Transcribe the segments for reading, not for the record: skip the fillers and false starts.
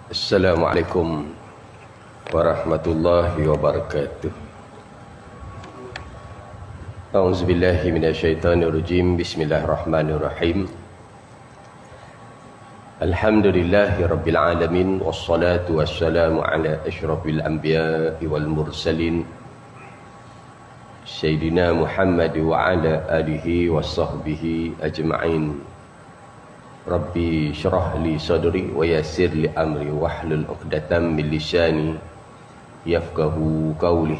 Assalamualaikum warahmatullahi wabarakatuh. A'udzubillahi minasyaitonirrajim. Bismillahirrahmanirrahim. Alhamdulillahi rabbil alamin, wassalatu wassalamu ala asyrafil anbiya'i wal mursalin Sayyidina Muhammad wa ala alihi wa sahbihi ajma'in. Rabbi syrah li sadri wa yassir li amri wahlul 'uqdatam min lisani yafqahu qawli.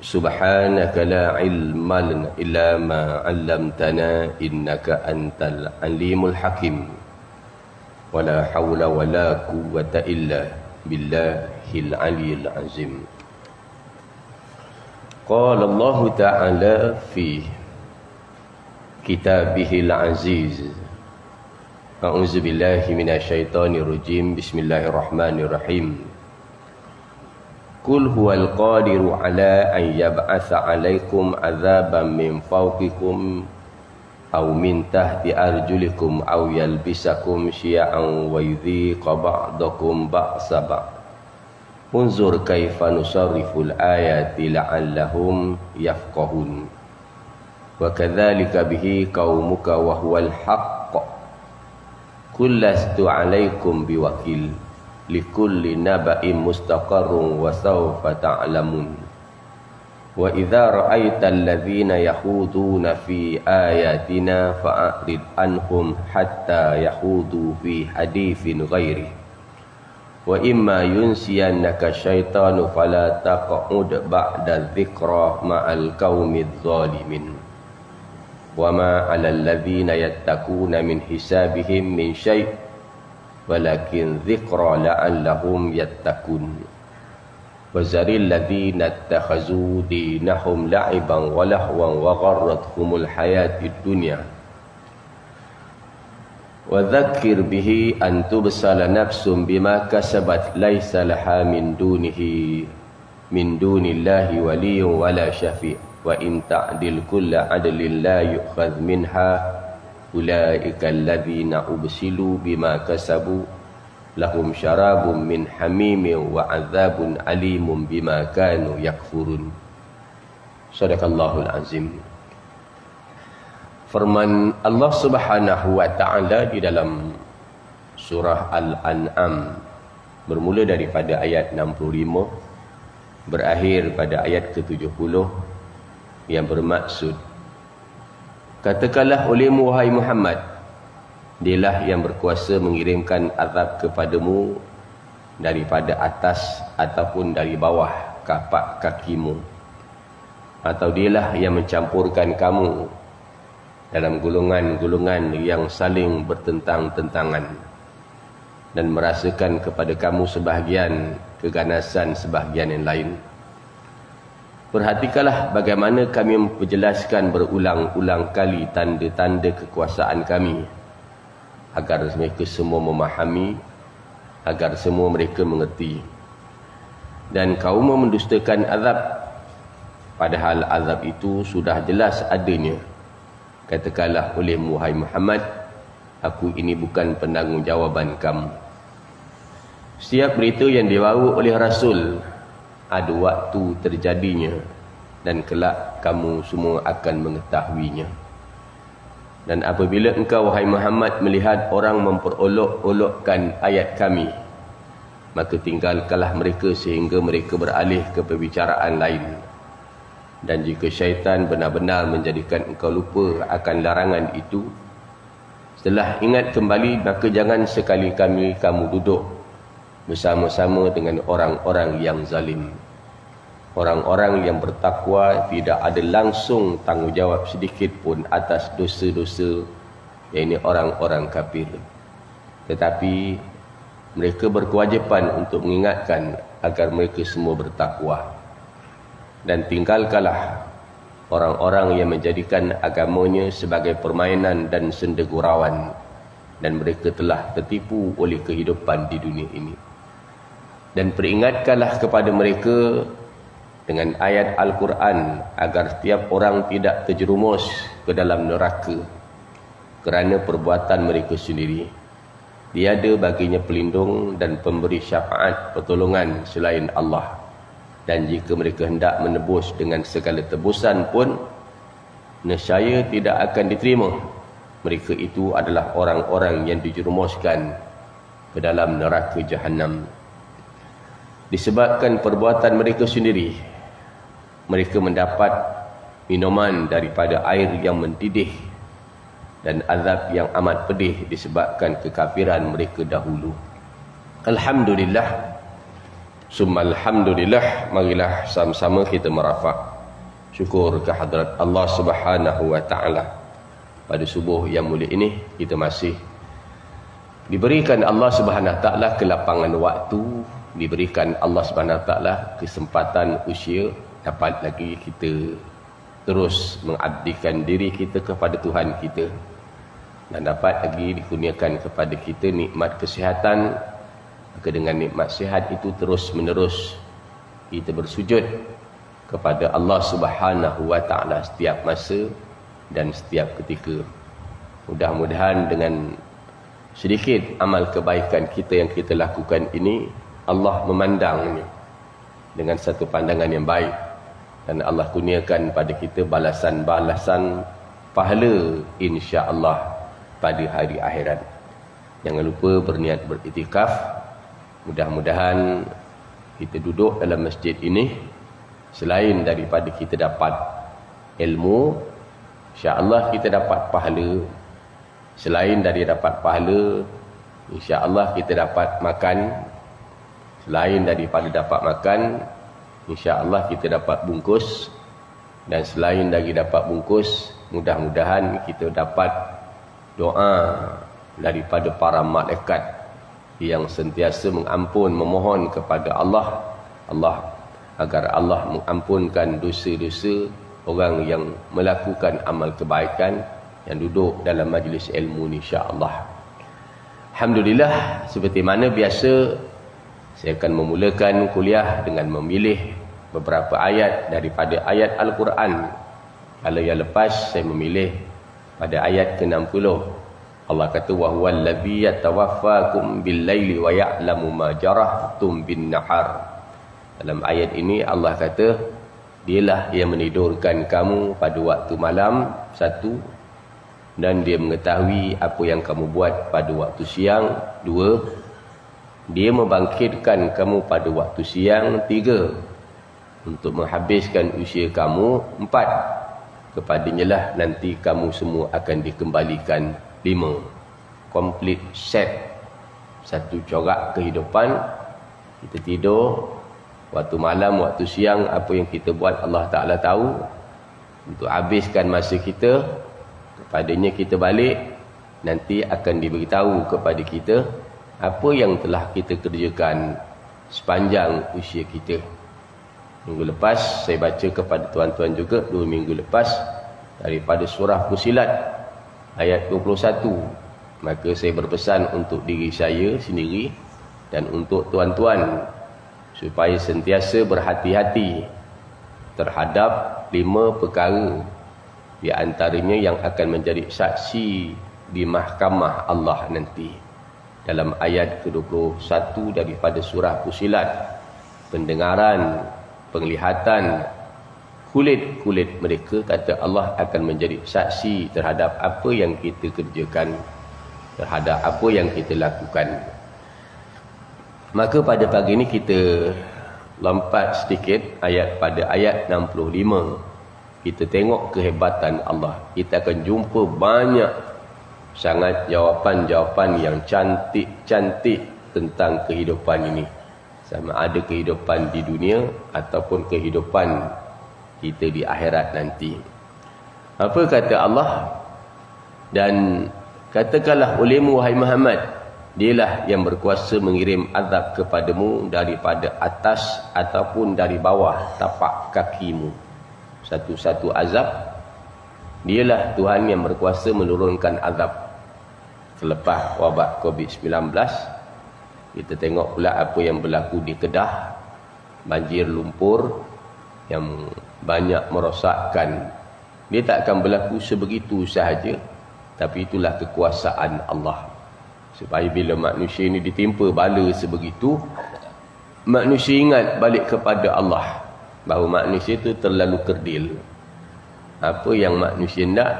Subhanaka la ilma lana illa ma 'allamtana innaka antal alimul hakim. Wa la hawla wa la quwwata illa billahil aliyyil azim. Qala Allah ta'ala fi kitabihil aziz. A'udzubillahi minasyaitonirrajim. Bismillahirrahmanirrahim. Qul huwal qadiru ala an yab'atsa 'alaikum 'adzaban min fawqikum aw min tahti arjulikum aw yalbisakum syi'an wa yudhiqa ba'dakum ba'sa ba'd. Unzur kaifa nusarriful ayati la'allahum yafqahun. Wa kadzalika bihi qaumuka wa huwal haqq. Qul lastu 'alaikum biwakil likulli naba'in mustaqarrun wa sawfa ta'lamun. Wa idza ra'aital ladzina yahuduna fi ayatina fa'rid anhum hatta yahudu fi haditsin ghairi. Wa imma yunsiyannaka syaitanu fala taq'ud ba'da dzikra ma'al qaumidz zalimin. Wa ma 'alal ladzina yattaquna min hisabihim min syai' walakin dzikra la'allahum yattaqun. Wa zaril ladzina ittakhazu dinahum la'iban wa lahwan wa gharrathumul hayatid dunya. Wa dzakkir bihi an tubsala nafsum bima kasabat laisa laha min dunillahi waliyyun wala syafi'. Wa in ta'dil kulla 'adlin la yu'khadh minha ulaika alladzina ubsilu bima kasabu lahum syarabun min hamimin wa 'adzabun alimun bima kanu yakfurun. Shadaqallahul azim. Firman Allah Subhanahu wa taala di dalam surah Al-An'am bermula daripada ayat 65 berakhir pada ayat ke-70 yang bermaksud, katakanlah olehmu wahai Muhammad, dialah yang berkuasa mengirimkan azab kepadamu daripada atas ataupun dari bawah kapak kakimu, atau dialah yang mencampurkan kamu dalam golongan-golongan yang saling bertentang-tentangan dan merasakan kepada kamu sebahagian keganasan sebahagian yang lain. Perhatikanlah bagaimana kami memperjelaskan berulang-ulang kali tanda-tanda kekuasaan kami, agar mereka semua memahami, agar semua mereka mengerti. Dan kaum mendustakan azab, padahal azab itu sudah jelas adanya. Katakanlah oleh Muhammad, aku ini bukan penanggungjawab kamu. Setiap berita yang dibawa oleh Rasul ada waktu terjadinya, dan kelak kamu semua akan mengetahuinya. Dan apabila engkau wahai Muhammad melihat orang memperolok-olokkan ayat kami, maka tinggalkanlah mereka sehingga mereka beralih ke perbicaraan lain. Dan jika syaitan benar-benar menjadikan engkau lupa akan larangan itu, setelah ingat kembali, maka jangan sekali-kali kamu duduk bersama-sama dengan orang-orang yang zalim. Orang-orang yang bertakwa tidak ada langsung tanggungjawab sedikit pun atas dosa-dosa, iaitu orang-orang kafir. Tetapi mereka berkewajipan untuk mengingatkan agar mereka semua bertakwa. Dan tinggalkanlah orang-orang yang menjadikan agamanya sebagai permainan dan senda gurauan, dan mereka telah tertipu oleh kehidupan di dunia ini. Dan peringatkanlah kepada mereka dengan ayat Al-Quran agar setiap orang tidak terjerumus ke dalam neraka. kerana perbuatan mereka sendiri. Tiada baginya pelindung dan pemberi syafaat pertolongan selain Allah. Dan jika mereka hendak menebus dengan segala tebusan pun, nescaya tidak akan diterima. Mereka itu adalah orang-orang yang dijerumuskan ke dalam neraka Jahannam. Disebabkan perbuatan mereka sendiri, mereka mendapat minuman daripada air yang mendidih dan azab yang amat pedih disebabkan kekafiran mereka dahulu. Alhamdulillah, summa alhamdulillah. Marilah sama-sama kita merafak syukur kehadrat Allah Subhanahu wa taala. Pada subuh yang mulia ini kita masih diberikan Allah Subhanahu wa taala kelapangan waktu, diberikan Allah Subhanahu wa taala kesempatan usia, dapat lagi kita terus mengabdikan diri kita kepada Tuhan kita, dan dapat lagi dikurniakan kepada kita nikmat kesihatan. Maka dengan nikmat sihat itu terus menerus kita bersujud kepada Allah Subhanahu wa taala setiap masa dan setiap ketika. Mudah-mudahan dengan sedikit amal kebaikan kita yang kita lakukan ini, Allah memandangnya dengan satu pandangan yang baik, dan Allah kurniakan pada kita balasan-balasan pahala insya-Allah pada hari akhirat. Jangan lupa berniat beriktikaf. Mudah-mudahan kita duduk dalam masjid ini, selain daripada kita dapat ilmu, insya-Allah kita dapat pahala. Selain dari dapat pahala, insya-Allah kita dapat makan. Selain daripada dapat makan, insya-Allah kita dapat bungkus. Dan selain dari dapat bungkus, mudah-mudahan kita dapat doa daripada para malaikat yang sentiasa mengampun, memohon kepada Allah agar Allah mengampunkan dosa-dosa orang yang melakukan amal kebaikan yang duduk dalam majlis ilmu ni, insya-Allah. Alhamdulillah, seperti mana biasa saya akan memulakan kuliah dengan memilih beberapa ayat daripada ayat Al-Quran. Kalau yang lepas saya memilih pada ayat ke-60. Allah kata wa huwal ladzi yatawaffakum bil-laili wa ya'lamu ma jarahtum bin-nahar. Dalam ayat ini Allah kata dialah yang menidurkan kamu pada waktu malam, satu, dan dia mengetahui apa yang kamu buat pada waktu siang, dua, dia membangkitkan kamu pada waktu siang, tiga, untuk menghabiskan usia kamu, empat, kepadanya lah nanti kamu semua akan dikembalikan, lima. Complete set, satu corak kehidupan. Kita tidur, waktu malam, waktu siang, apa yang kita buat Allah Ta'ala tahu. Untuk habiskan masa kita, kepadanya kita balik, nanti akan diberitahu kepada kita apa yang telah kita kerjakan sepanjang usia kita. Minggu lepas saya baca kepada tuan-tuan juga, 2 minggu lepas, daripada surah Fussilat ayat 21. Maka saya berpesan untuk diri saya sendiri dan untuk tuan-tuan supaya sentiasa berhati-hati terhadap 5 perkara di antaranya yang akan menjadi saksi di mahkamah Allah nanti. Dalam ayat ke-21 daripada surah Fussilat, pendengaran, penglihatan, kulit-kulit mereka, kata Allah, akan menjadi saksi terhadap apa yang kita kerjakan, terhadap apa yang kita lakukan. Maka pada pagi ini kita lompat sedikit pada ayat 65. Kita tengok kehebatan Allah. Kita akan jumpa banyak sangat jawapan-jawapan yang cantik-cantik tentang kehidupan ini. Sama ada kehidupan di dunia ataupun kehidupan kita di akhirat nanti. Apa kata Allah? Dan katakanlah olehmu wahai Muhammad, dialah yang berkuasa mengirim azab kepadamu daripada atas ataupun dari bawah tapak kakimu. Satu-satu azab, dialah Tuhan yang berkuasa menurunkan azab. Selepas wabak COVID-19, kita tengok pula apa yang berlaku di Kedah, banjir lumpur yang banyak merosakkan. Dia tak akan berlaku sebegitu sahaja. Tapi itulah kekuasaan Allah. Supaya bila manusia ini ditimpa bala sebegitu, manusia ingat balik kepada Allah. Bahawa manusia itu terlalu kerdil. Apa yang manusia hendak,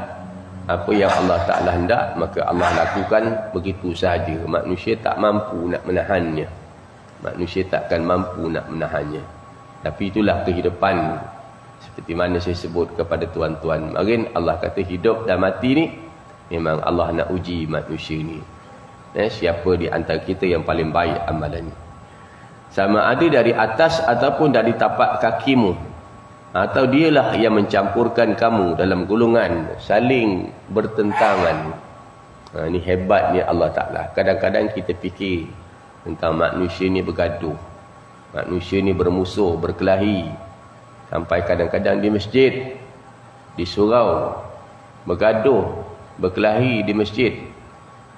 apa yang Allah Ta'ala hendak, maka Allah lakukan begitu sahaja. Manusia tak mampu nak menahannya. Manusia takkan mampu nak menahannya. Tapi itulah kehidupan. Seperti mana saya sebut kepada tuan-tuan kemarin, Allah kata hidup dan mati ni memang Allah nak uji manusia ni. Siapa di antara kita yang paling baik amalannya. Sama ada dari atas ataupun dari tapak kakimu. Atau dialah yang mencampurkan kamu dalam golongan saling bertentangan. Ini hebatnya Allah Ta'ala. Kadang-kadang kita fikir tentang manusia ni bergaduh. Manusia ni bermusuh, berkelahi. Sampai kadang-kadang di masjid, di surau, bergaduh, berkelahi di masjid.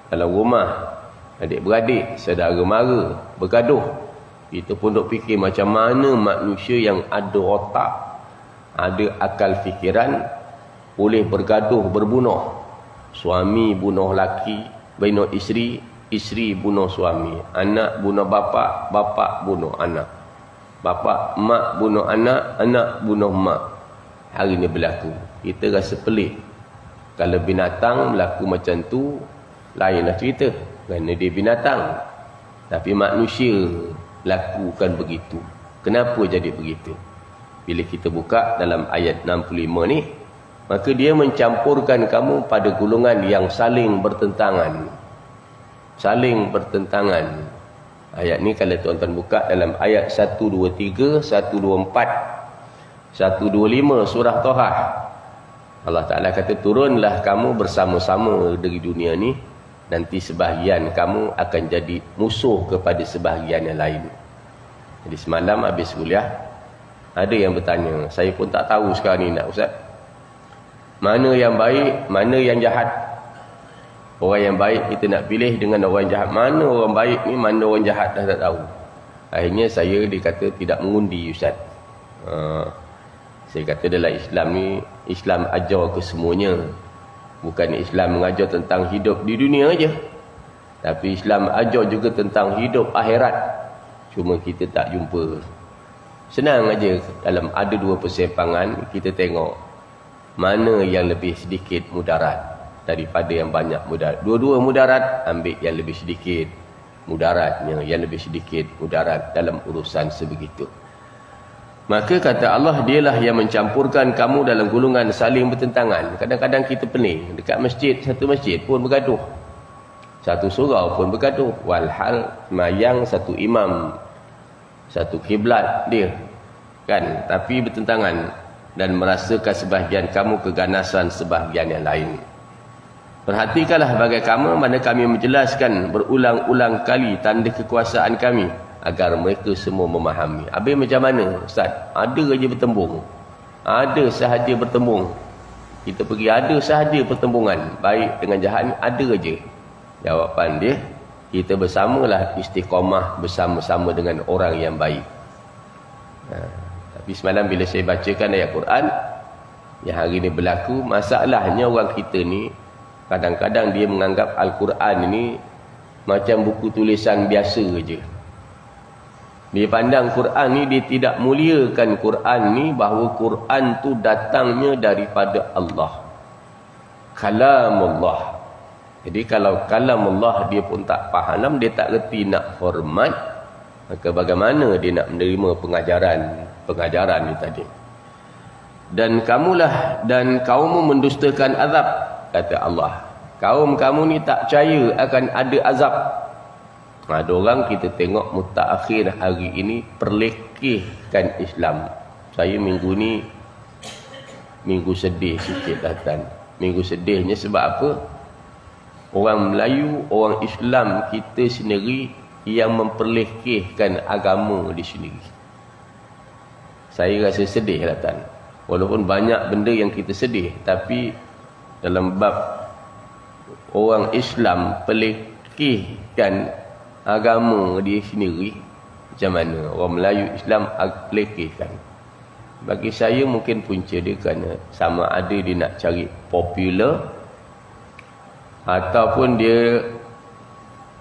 Dalam rumah, adik-beradik, saudara mara, bergaduh. Kita pun duk fikir macam mana manusia yang ada otak, ada akal fikiran, boleh bergaduh, berbunuh. Suami bunuh laki, bunuh isteri, isteri bunuh suami. Anak bunuh bapa, bapa bunuh anak. Bapa, mak bunuh anak, anak bunuh mak. Hari ni berlaku. Kita rasa pelik. Kalau binatang berlaku macam tu, lainlah cerita. Kerana dia binatang. Tapi manusia lakukan begitu. Kenapa jadi begitu? Bila kita buka dalam ayat 65 ni, maka dia mencampurkan kamu pada golongan yang saling bertentangan. Saling bertentangan. Ayat ni kalau tuan-tuan buka dalam ayat 123, 124, 125 surah Taha. Allah Ta'ala kata, turunlah kamu bersama-sama dari dunia ni. Nanti sebahagian kamu akan jadi musuh kepada sebahagian yang lain. Jadi semalam habis kuliah, ada yang bertanya, saya pun tak tahu sekarang ni nak Ustaz, mana yang baik, mana yang jahat. Orang yang baik kita nak pilih dengan orang jahat. Mana orang baik ni, mana orang jahat dah tak tahu. Akhirnya saya dikata tidak mengundi Ustaz. Saya kata dalam Islam ni, Islam ajar ke semuanya. Bukan Islam mengajar tentang hidup di dunia aja. Tapi Islam ajar juga tentang hidup akhirat. Cuma kita tak jumpa. Senang aja, dalam ada dua persimpangan, kita tengok mana yang lebih sedikit mudarat daripada yang banyak mudarat. Dua-dua mudarat, ambil yang lebih sedikit mudaratnya, yang lebih sedikit mudarat dalam urusan sebegitu. Maka kata Allah, dialah yang mencampurkan kamu dalam golongan saling bertentangan. Kadang-kadang kita pening, dekat masjid, satu masjid pun bergaduh, satu surau pun bergaduh. Walhal semayang satu imam, satu kiblat dia, kan? Tapi bertentangan, dan merasakan sebahagian kamu keganasan sebahagian yang lain. Perhatikanlah bagai kamu mana kami menjelaskan berulang-ulang kali tanda kekuasaan kami, agar mereka semua memahami. Habis macam mana Ustaz? Ada aja bertembung. Ada sahaja bertembung. Kita pergi ada sahaja pertembungan. Baik dengan jahat ni ada aja. Jawapan dia, kita bersamalah istiqamah bersama-sama dengan orang yang baik. Tapi semalam bila saya bacakan ayat Quran yang hari ni berlaku, masalahnya orang kita ni kadang-kadang dia menganggap Al-Quran ini macam buku tulisan biasa je. Dia pandang Quran ni, dia tidak muliakan Quran ni, bahawa Quran tu datangnya daripada Allah. Kalamullah. Jadi kalau kalamullah dia pun tak faham, dia tak reti nak hormat, maka bagaimana dia nak menerima pengajaran ni tadi? Dan kamulah dan kaummu mendustakan azab, kata Allah. Kaum kamu ni tak percaya akan ada azab. Ada orang kita tengok mutakhir hari ini perlekehkan Islam. Saya minggu ni minggu sedih sikit datang. Minggu sedihnya sebab apa? Orang Melayu, orang Islam kita sendiri yang memperlekehkan agama di sendiri. Saya rasa sedih datang. Walaupun banyak benda yang kita sedih, tapi dalam bab orang Islam pelekehkan agama dia sendiri, macam mana orang Melayu Islam pelekehkan. Bagi saya mungkin punca dia kerana sama ada dia nak cari popular ataupun dia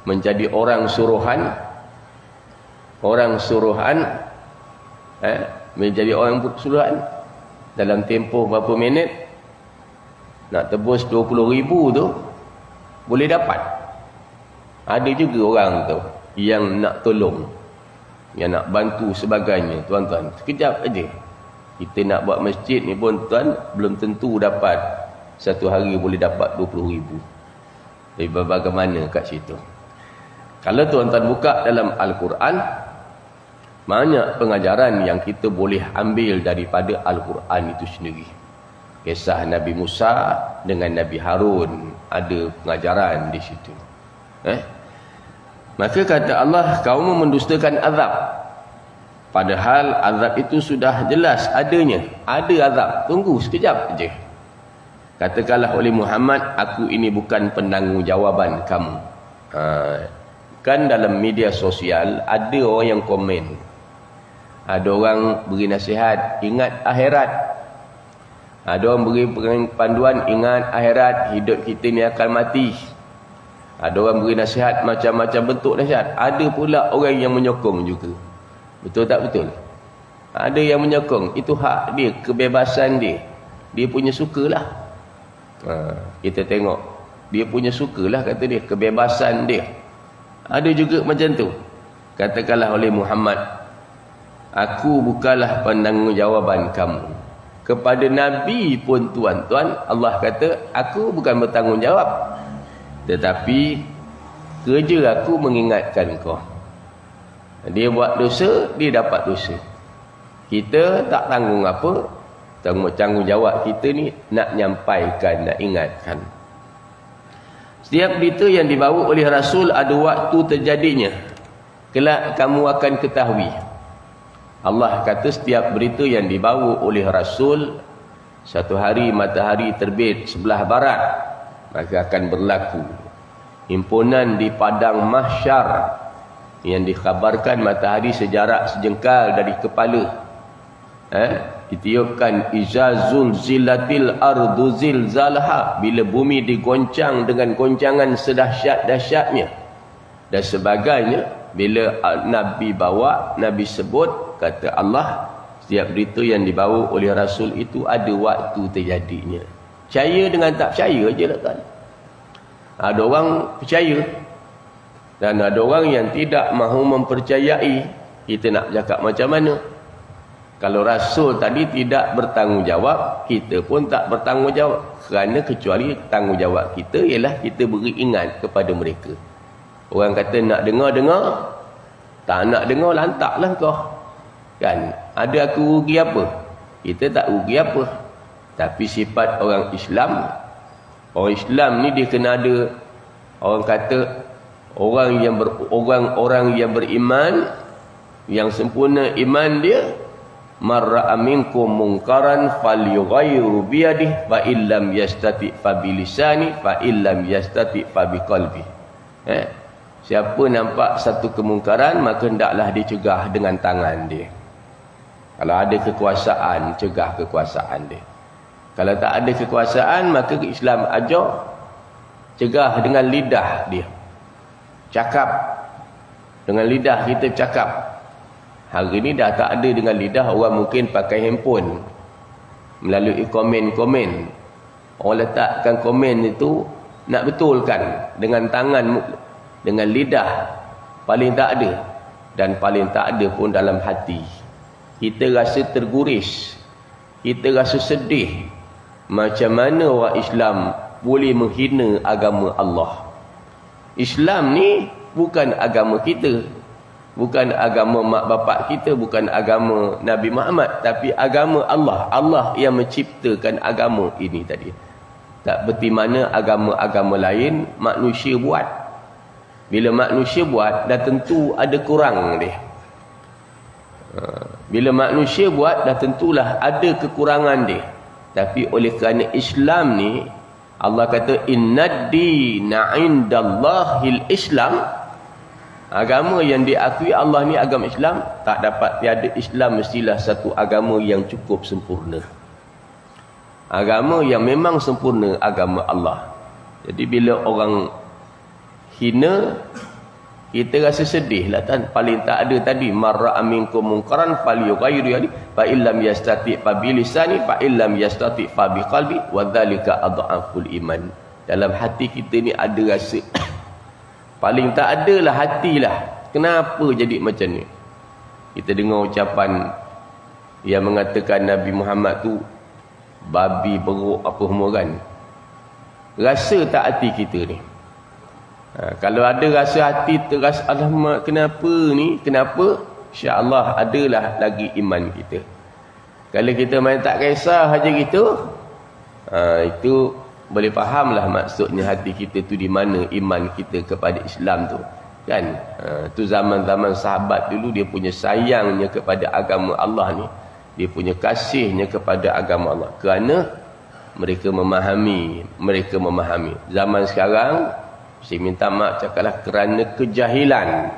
menjadi orang suruhan, menjadi orang suruhan dalam tempoh berapa minit nak tebus 20,000 tu boleh dapat. Ada juga orang tu yang nak tolong, yang nak bantu sebagainya. Tuan-tuan, sekejap aja kita nak buat masjid ni pun tuan belum tentu dapat satu hari boleh dapat 20,000. Jadi bagaimana kat situ? Kalau tuan-tuan buka dalam Al-Quran, banyak pengajaran yang kita boleh ambil daripada Al-Quran itu sendiri. Kisah Nabi Musa dengan Nabi Harun, ada pengajaran di situ. Maka kata Allah, kamu mendustakan azab. Padahal azab itu sudah jelas adanya. Ada azab, tunggu sekejap aja. Katakanlah oleh Muhammad, aku ini bukan penanggungjawab kamu. Kan dalam media sosial ada orang yang komen, ada orang beri nasihat, ingat akhirat. Ada orang beri panduan, ingat akhirat, hidup kita ni akan mati. Ada orang beri nasihat, macam-macam bentuk nasihat. Ada pula orang yang menyokong juga. Betul tak betul? Ada yang menyokong, itu hak dia, kebebasan dia. Dia punya sukalah. Kita tengok, dia punya sukalah, kata dia, kebebasan dia. Ada juga macam tu. Katakanlah oleh Muhammad, aku bukanlah penanggungjawab kamu. Kepada Nabi pun tuan-tuan, Allah kata, aku bukan bertanggungjawab, tetapi kerja aku mengingatkan kau. Dia buat dosa, dia dapat dosa. Kita tak tanggung apa. Tanggungjawab kita ni nak nyampaikan, nak ingatkan. Setiap berita yang dibawa oleh Rasul ada waktu terjadinya. Kelak kamu akan ketahui. Allah kata setiap berita yang dibawa oleh Rasul, satu hari matahari terbit sebelah barat, maka akan berlaku himpunan di padang mahsyar yang dikhabarkan matahari sejarak sejengkal dari kepala. Ditiupkan iza zulzilatil ardu zilzalaha, bila bumi digoncang dengan goncangan sedahsyat-dahsyatnya dan sebagainya. Bila Nabi bawa, Nabi sebut, kata Allah, setiap berita yang dibawa oleh Rasul itu ada waktu terjadinya. Percaya dengan tak percaya je lah kan. Ada orang percaya dan ada orang yang tidak mahu mempercayai. Kita nak bercakap macam mana? Kalau Rasul tadi tidak bertanggungjawab, kita pun tak bertanggungjawab. Kerana kecuali tanggungjawab kita ialah kita beri ingat kepada mereka. Orang kata nak dengar-dengar, tak nak dengar, lantaklah kau. Kan? Ada aku rugi apa? Kita tak rugi apa. Tapi sifat orang Islam ni dia kena ada, orang kata, orang yang beriman, yang sempurna iman dia, marra minkum munkaran falyughayyiru biyadihi fa illam yastati fa bilisani fa illam yastati fa biqalbi. Siapa nampak satu kemungkaran, maka hendaklah dicegah dengan tangan dia. Kalau ada kekuasaan, cegah kekuasaan dia. Kalau tak ada kekuasaan, maka Islam ajar cegah dengan lidah dia. Cakap. Dengan lidah kita cakap. Hari ni dah tak ada dengan lidah, orang mungkin pakai handphone. Melalui komen-komen. Orang letakkan komen itu, nak betulkan dengan tangan, dengan lidah. Paling tak ada. Dan paling tak ada pun dalam hati. Kita rasa terguris. Kita rasa sedih. Macam mana orang Islam boleh menghina agama Allah? Islam ni bukan agama kita. Bukan agama mak bapak kita. Bukan agama Nabi Muhammad. Tapi agama Allah. Allah yang menciptakan agama ini tadi. Tak berti mana agama-agama lain manusia buat. Bila manusia buat, dah tentu ada kurang dia. Bila manusia buat, dah tentulah ada kekurangan dia. Tapi oleh kerana Islam ni, Allah kata, innad dina indallahil Islam. Agama yang diakui Allah ni agama Islam. Tak dapat tiada Islam, mestilah satu agama yang cukup sempurna. Agama yang memang sempurna, agama Allah. Jadi bila orang hina, kita rasa sedih lah kan. Paling tak ada tadi, marra aminkum munkaran falyughayyiru yadi fa illam yastati fa bilisani fa illam yastati fa biqalbi wa dzalika adhaful iman. Dalam hati kita ni ada rasa paling tak adalah hatilah. Kenapa jadi macam ni? Kita dengar ucapan yang mengatakan Nabi Muhammad tu babi beruk apa semua kan. Rasa tak hati kita ni? Kalau ada rasa hati terasa, alamak kenapa ni? Kenapa? InsyaAllah adalah lagi iman kita. Kalau kita main tak kisah aja gitu, itu boleh fahamlah maksudnya hati kita tu di mana iman kita kepada Islam tu. Kan? Tu zaman-zaman sahabat dulu dia punya sayangnya kepada agama Allah ni. Dia punya kasihnya kepada agama Allah. Kerana mereka memahami. Zaman sekarang, saya minta maaf cakaplah kerana kejahilan.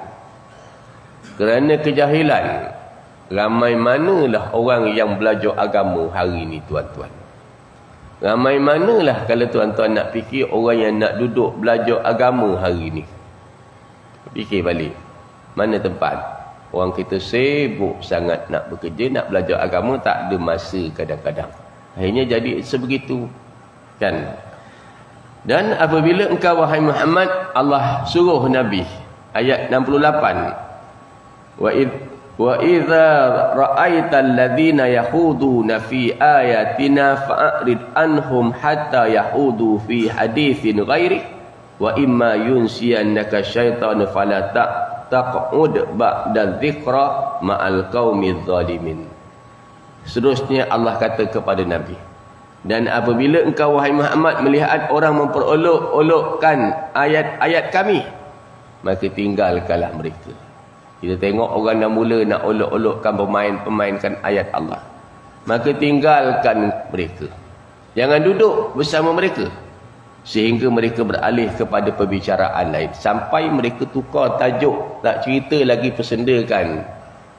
Kerana kejahilan. Ramai manalah orang yang belajar agama hari ini tuan-tuan. Ramai manalah kalau tuan-tuan nak fikir orang yang nak duduk belajar agama hari ini. Fikir balik. Mana tempat? Orang kita sibuk sangat nak bekerja, nak belajar agama, tak ada masa kadang-kadang. Akhirnya jadi sebegitu. Kan? Dan apabila engkau wahai Muhammad, Allah suruh Nabi, ayat 68, wa idza ra'aital ladzina yahuduna fi ayatina fa'rid anhum hatta yahudu fi haditsin ghairi wa imma yunsiyannaka syaitanu fala taq'ud ba'da dzikra ma'al qaumiz zalimin. Seterusnya Allah kata kepada Nabi, dan apabila engkau wahai Muhammad melihat orang memperolok-olokkan ayat-ayat kami, maka tinggalkanlah mereka. Kita tengok orang yang mula nak olok-olokkan, pemain-pemainkan ayat Allah, maka tinggalkan mereka. Jangan duduk bersama mereka sehingga mereka beralih kepada perbicaraan lain, sampai mereka tukar tajuk, tak cerita lagi persendakan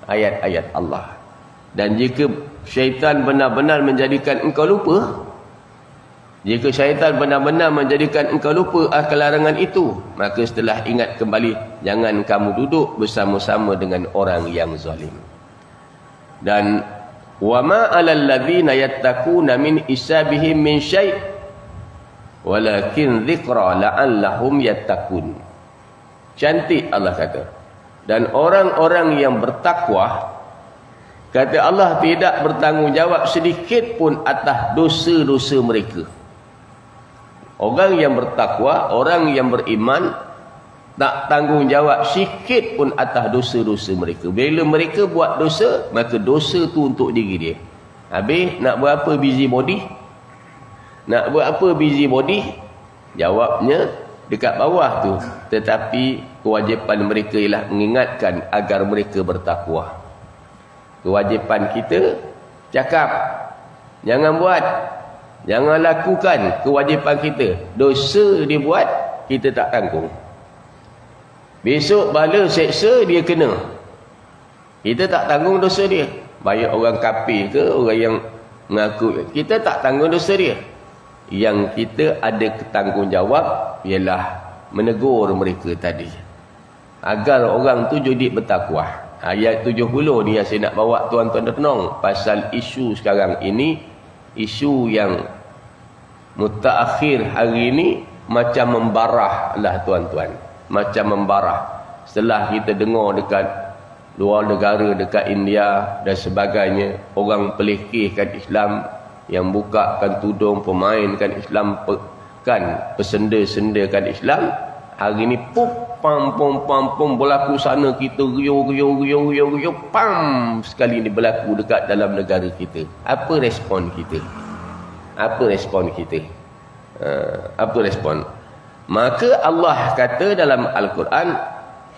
ayat-ayat Allah. Dan jika syaitan benar-benar menjadikan engkau lupa, jika syaitan benar-benar menjadikan engkau lupa akan larangan itu, maka setelah ingat kembali, jangan kamu duduk bersama-sama dengan orang yang zalim. Dan wa ma 'alal ladzina yattaquna min isabihim min syai' walakin dzikra la'allahum yattaqun. Cantik Allah kata. Dan orang-orang yang bertakwa, kata Allah, tidak bertanggungjawab sedikit pun atas dosa-dosa mereka. Orang yang bertakwa, orang yang beriman, tak tanggungjawab sikit pun atas dosa-dosa mereka. Bila mereka buat dosa, maka dosa tu untuk diri dia. Habis nak buat apa busybody? Nak buat apa busybody? Jawabnya dekat bawah tu. Tetapi kewajipan mereka ialah mengingatkan agar mereka bertakwa. Kewajipan kita cakap, jangan buat, jangan lakukan. Kewajipan kita, dosa dia buat, kita tak tanggung. Besok bala seksa dia kena, kita tak tanggung dosa dia. Baik orang kafir ke orang yang mengaku, kita tak tanggung dosa dia. Yang kita ada tanggungjawab ialah menegur mereka tadi, agar orang tu jadi bertakwa. Ayat 70 ni yang saya nak bawa tuan-tuan renung pasal isu sekarang ini, isu yang mutaakhir hari ini macam membarah lah tuan-tuan, macam membarah. Setelah kita dengar dekat luar negara, dekat India dan sebagainya, orang pelekehkan Islam, yang bukakan tudung, pemainkan Islam, kan pesenda-sendakan Islam. Hari ni pam berlaku sana, kita riuh pam sekali ni berlaku dekat dalam negara kita. Apa respon kita? Apa respon kita? Apa respon? Maka Allah kata dalam Al-Quran,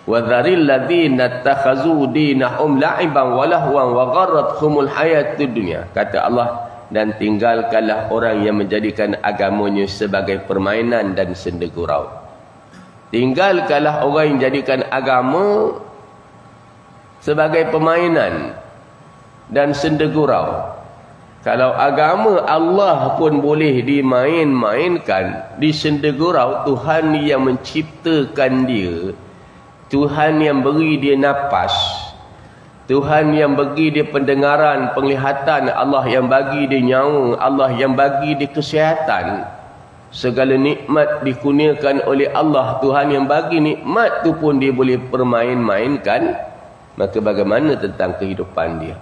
وَذَرِلْ الَّذِينَ اتَّخَذُوا دِينَهُمْ لَعِبًا وَلَهْوًا وَغَرَّتْهُمُ الْحَيَاةُ الدُّنْيَا. Kata Allah, dan tinggalkanlah orang yang menjadikan agamanya sebagai permainan dan senda gurau. Tinggalkanlah orang yang jadikan agama sebagai permainan dan senda gurau. Kalau agama Allah pun boleh dimain-mainkan, disendegurau, Tuhan yang menciptakan dia, Tuhan yang beri dia nafas, Tuhan yang bagi dia pendengaran, penglihatan, Allah yang bagi dia nyawa, Allah yang bagi dia kesihatan. Segala nikmat dikurniakan oleh Allah. Tuhan yang bagi nikmat tu pun dia boleh permain-mainkan. Maka bagaimana tentang kehidupan dia?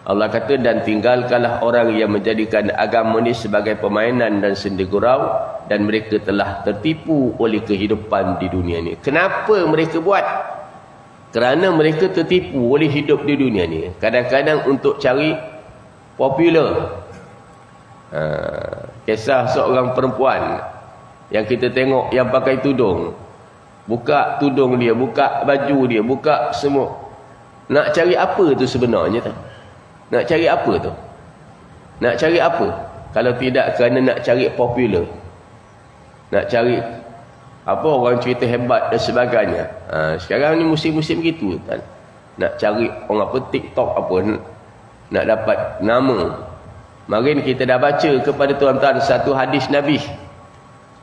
Allah kata, dan tinggalkanlah orang yang menjadikan agama ini sebagai permainan dan sendegurau, dan mereka telah tertipu oleh kehidupan di dunia ini. Kenapa mereka buat? Kerana mereka tertipu oleh hidup di dunia ini. Kadang-kadang untuk cari popular. Kisah seorang perempuan yang kita tengok yang pakai tudung. Buka tudung dia, buka baju dia, buka semua. Nak cari apa tu sebenarnya tu? Nak cari apa tu? Nak cari apa? Kalau tidak kerana nak cari popular. Nak cari apa, orang cerita hebat dan sebagainya. Sekarang ni musim-musim gitu kan. Nak cari orang apa, TikTok apa, nak dapat nama. Mari kita dah baca kepada tuan-tuan satu hadis Nabi.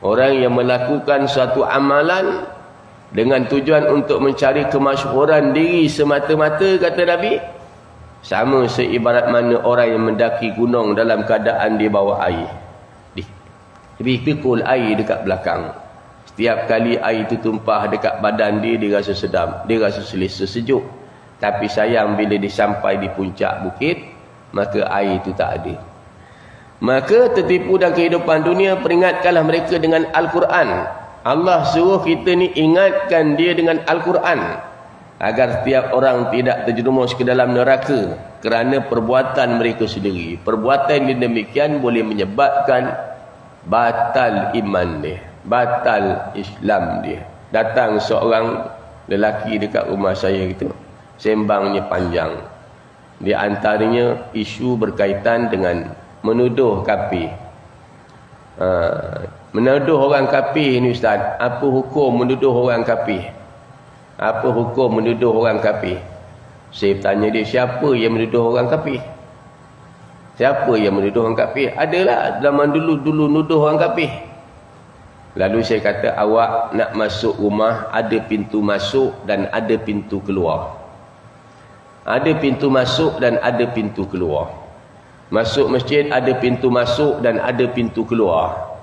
Orang yang melakukan suatu amalan dengan tujuan untuk mencari kemasyhuran diri semata-mata, kata Nabi, sama seibarat mana orang yang mendaki gunung dalam keadaan dia bawa air. Dia pikul air dekat belakang. Setiap kali air itu tumpah dekat badan dia, dia rasa sedap, dia rasa selesa, sejuk. Tapi sayang bila dia sampai di puncak bukit, maka air itu tak ada. Maka tertipu dalam kehidupan dunia, peringatkanlah mereka dengan Al-Quran. Allah suruh kita ni ingatkan dia dengan Al-Quran, agar setiap orang tidak terjerumus ke dalam neraka kerana perbuatan mereka sendiri. Perbuatan yang demikian boleh menyebabkan batal iman dia, batal Islam dia. Datang seorang lelaki dekat rumah saya gitu, sembangnya panjang. Di antaranya isu berkaitan dengan menuduh kafir. Menuduh orang kafir ni Ustaz, apa hukum menuduh orang kafir? Apa hukum menuduh orang kafir? Saya tanya dia, siapa yang menuduh orang kafir? Siapa yang menuduh orang kafir? Adalah zaman dulu nuduh orang kafir. Lalu saya kata, awak nak masuk rumah, ada pintu masuk dan ada pintu keluar. Ada pintu masuk dan ada pintu keluar. Masuk masjid ada pintu masuk dan ada pintu keluar.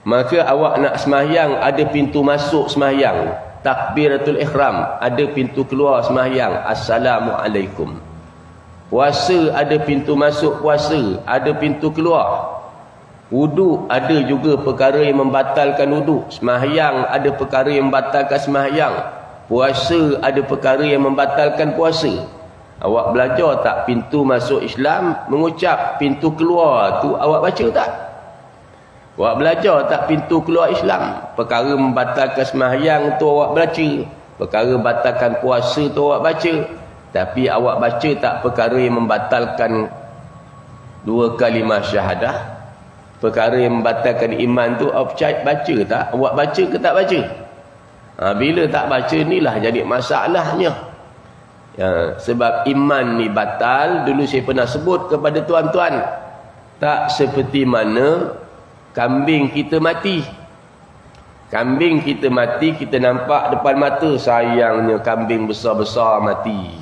Maka awak nak sembahyang, ada pintu masuk sembahyang, takbiratul ihram, ada pintu keluar sembahyang, assalamualaikum. Puasa ada pintu masuk puasa, ada pintu keluar. Wuduk ada juga perkara yang membatalkan wuduk. Sembahyang ada perkara yang membatalkan sembahyang. Puasa ada perkara yang membatalkan puasa. Awak belajar tak pintu masuk Islam mengucap, pintu keluar tu awak baca tak? Awak belajar tak pintu keluar Islam? Perkara membatalkan sembahyang tu awak baca, perkara membatalkan puasa tu awak baca. Tapi awak baca tak perkara yang membatalkan 2 kalimah syahadah? Perkara yang membatalkan iman tu awak baca tak? Awak baca ke tak baca? Bila tak baca inilah jadi masalahnya. Ya, sebab iman ni batal. Dulu saya pernah sebut kepada tuan-tuan, tak seperti mana kambing kita mati. Kambing kita mati, kita nampak depan mata, sayangnya kambing besar-besar mati,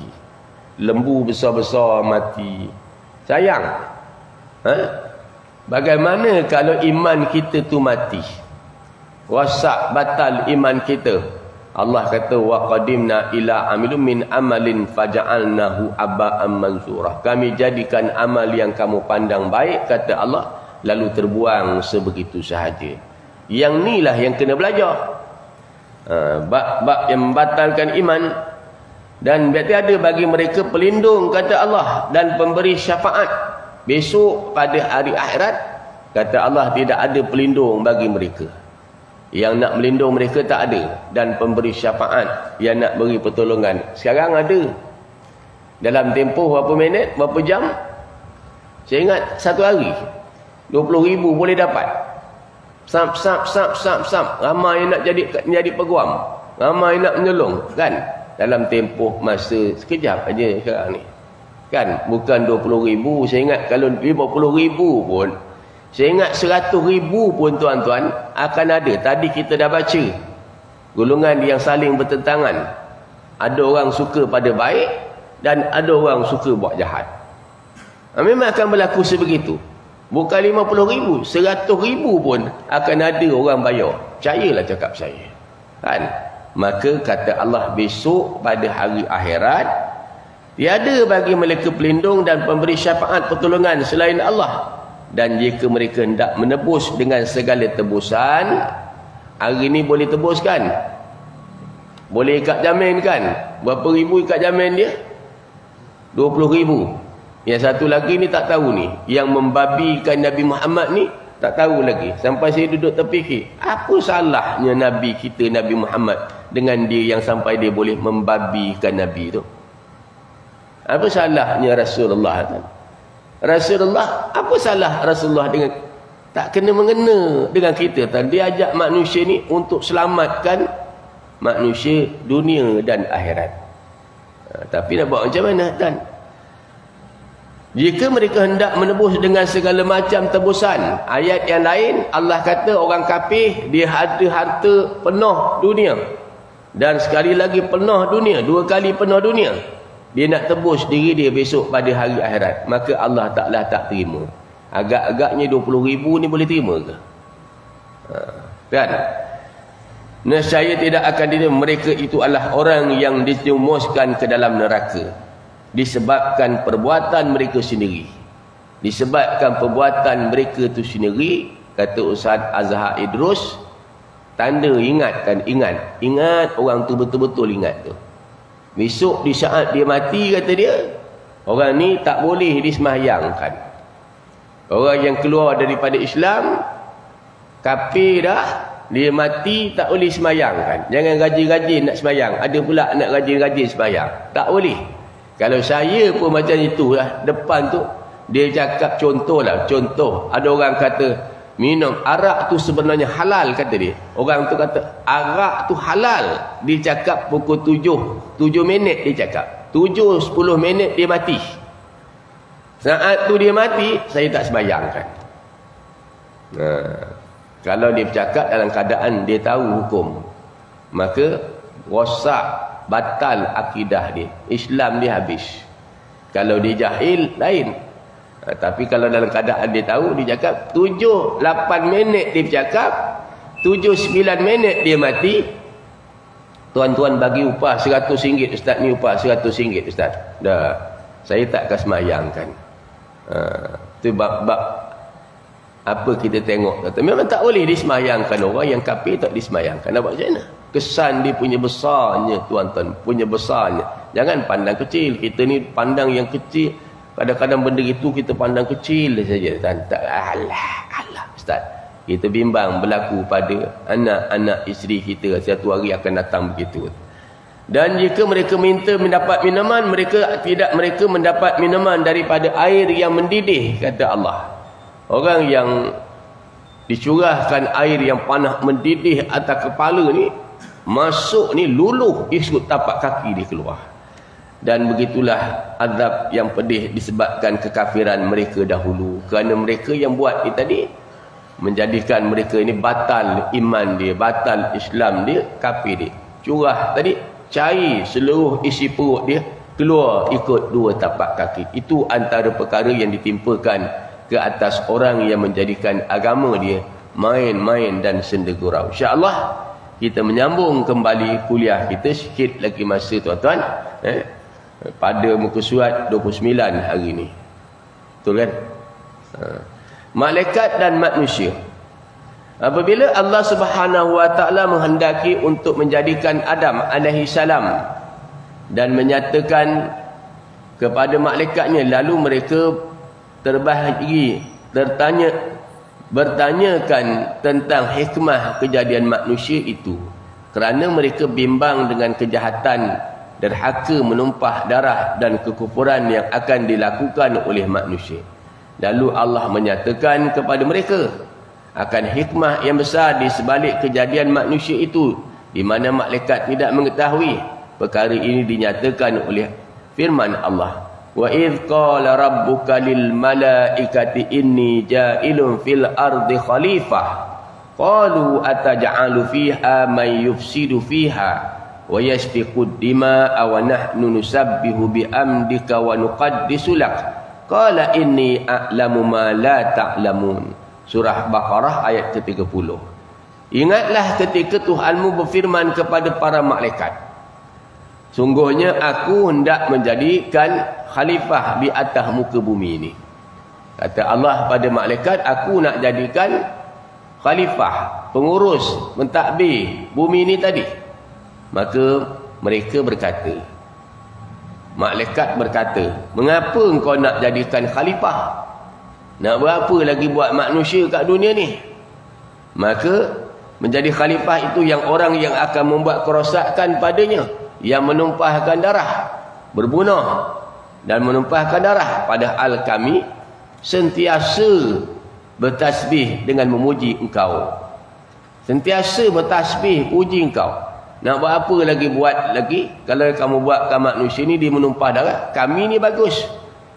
lembu besar-besar mati, sayang. Bagaimana kalau iman kita tu mati, rosak, batal iman kita? Allah kata, wa qadimna ila amilum min amalin faja'alnahu aba'an mansurah. Kami jadikan amal yang kamu pandang baik, kata Allah, lalu terbuang sebegitu sahaja. Yang inilah yang kena belajar. Bab yang membatalkan iman. Dan berarti ada bagi mereka pelindung, kata Allah, dan pemberi syafaat. Besok pada hari akhirat, kata Allah, tidak ada pelindung bagi mereka. Yang nak melindung mereka tak ada. Dan pemberi syafaat yang nak beri pertolongan sekarang ada. Dalam tempoh berapa minit, berapa jam, saya ingat satu hari 20,000 boleh dapat. Sap. Ramai yang nak jadi peguam, ramai nak menyolong kan, dalam tempoh masa sekejap aja sekarang ni. Kan? Bukan 20,000. Saya ingat kalau 50,000 pun, saya ingat 100,000 pun tuan-tuan akan ada. Tadi kita dah baca golongan yang saling bertentangan. Ada orang suka pada baik dan ada orang suka buat jahat. Memang akan berlaku sebegitu. Bukan 50,000, 100,000 pun akan ada orang bayar. Percayalah cakap saya. Kan? Maka kata Allah, besok pada hari akhirat tiada bagi mereka pelindung dan pemberi syafaat pertolongan selain Allah. Dan jika mereka hendak menebus dengan segala tebusan, hari ni boleh tebus kan? Boleh ikat jamin kan? Berapa ribu ikat jamin dia? 20,000. Yang satu lagi ni tak tahu ni, yang membabikan Nabi Muhammad ni tak tahu lagi. Sampai saya duduk terfikir, apa salahnya Nabi kita, Nabi Muhammad, dengan dia yang sampai dia boleh membabikan Nabi tu? Apa salahnya Rasulullah tu? Rasulullah, apa salah Rasulullah dengan tak kena mengena dengan kita? Dia ajak manusia ni untuk selamatkan manusia dunia dan akhirat. Tapi nak buat macam mana tuan? Jika mereka hendak menebus dengan segala macam tebusan, ayat yang lain Allah kata orang kafir dia ada harta penuh dunia, dan sekali lagi penuh dunia, 2 kali penuh dunia. Dia nak tebus diri dia besok pada hari akhirat, maka Allah Ta'ala tak terima. Agak-agaknya 20,000 ni boleh terima ke? Kan? Nescaya tidak akan diterima. Mereka itu adalah orang yang dijumuskan ke dalam neraka disebabkan perbuatan mereka sendiri. Disebabkan perbuatan mereka itu sendiri, kata Ustaz Azhar Idrus, tanda ingatkan, ingat orang tu betul-betul ingat tu. Besok di saat dia mati, kata dia, orang ni tak boleh disemayangkan. Orang yang keluar daripada Islam, kafir dah, dia mati tak boleh semayangkan. Jangan rajin-rajin nak semayang. Ada pula nak rajin-rajin semayang. Tak boleh. Kalau saya pun macam itulah, depan tu dia cakap contoh, ada orang kata minum arak tu sebenarnya halal, kata dia. Orang tu kata arak tu halal. Dia cakap pukul 7 minit dia cakap. 7-10 minit dia mati. Saat tu dia mati, saya tak sembayangkan. Kalau dia bercakap dalam keadaan dia tahu hukum, maka rosak, batal akidah dia, Islam dia habis. Kalau dia jahil lain. Tapi kalau dalam keadaan dia tahu, dia cakap 7-8 minit dia bercakap, 7-9 minit dia mati, tuan-tuan bagi upah RM100 ustaz, ni upah RM100 ustaz. Dah, saya tak akan semayangkan. Itu bab apa kita tengok. Memang tak boleh disemayangkan. Orang yang kafir tak disemayangkan. Nak buat macam mana? Kesan dia punya besarnya, tuan-tuan, punya besarnya. Jangan pandang kecil. Kita ni pandang yang kecil. Kadang-kadang benda itu kita pandang kecil saja. Alah, ustaz. Kita bimbang berlaku pada anak-anak isteri kita. Satu hari akan datang begitu. Dan jika mereka minta mendapat minuman, mereka mendapat minuman daripada air yang mendidih, kata Allah. Orang yang dicurahkan air yang panas mendidih atas kepala ni, masuk ni luluh isut tapak kaki dia keluar. Dan begitulah azab yang pedih disebabkan kekafiran mereka dahulu. Kerana mereka yang buat ni tadi menjadikan mereka ini batal iman dia, batal Islam dia, kafir dia. Curah tadi, cair seluruh isi perut dia keluar ikut 2 tapak kaki. Itu antara perkara yang ditimpakan ke atas orang yang menjadikan agama dia main-main dan sendegurau. InsyaAllah kita menyambung kembali kuliah kita sikit lagi masa, tuan-tuan, pada muka surat 29 hari ini. Betul kan? Malaikat dan manusia. Apabila Allah Subhanahu wa taala menghendaki untuk menjadikan Adam alaihi salam dan menyatakan kepada malaikatnya, lalu mereka bertanyakan tentang hikmah kejadian manusia itu, kerana mereka bimbang dengan kejahatan, derhaka, menumpah darah dan kekufuran yang akan dilakukan oleh manusia. Lalu Allah menyatakan kepada mereka akan hikmah yang besar di sebalik kejadian manusia itu, di mana malaikat tidak mengetahui. Perkara ini dinyatakan oleh firman Allah, Wa idh qala rabbuka lil malaikati inni ja'ilun fil ardi khalifah qalu ataj'alu fiha man yufsidu fiha wa yasfiku dima'a wa nahnu nusabbihu bihamdika wa nuqaddisu lak qala inni a'lamu ma la ta'lamun. Surah Baqarah ayat ke-30. Ingatlah ketika Tuhanmu berfirman kepada para malaikat, sungguhnya aku hendak menjadikan khalifah di atas muka bumi ini. Kata Allah pada malaikat, aku nak jadikan khalifah, pengurus, mentadbir bumi ini tadi. Maka mereka berkata, malaikat berkata, mengapa engkau nak jadikan khalifah? Nak berapa lagi buat manusia kat dunia ni? Maka menjadi khalifah itu yang orang yang akan membuat kerosakan padanya, yang menumpahkan darah, berbunuh dan menumpahkan darah. Padahal kami sentiasa bertasbih dengan memuji engkau, sentiasa bertasbih puji engkau. Nak buat apa lagi buat lagi? Kalau kamu buatkan manusia ni dia menumpah darah, kami ni bagus,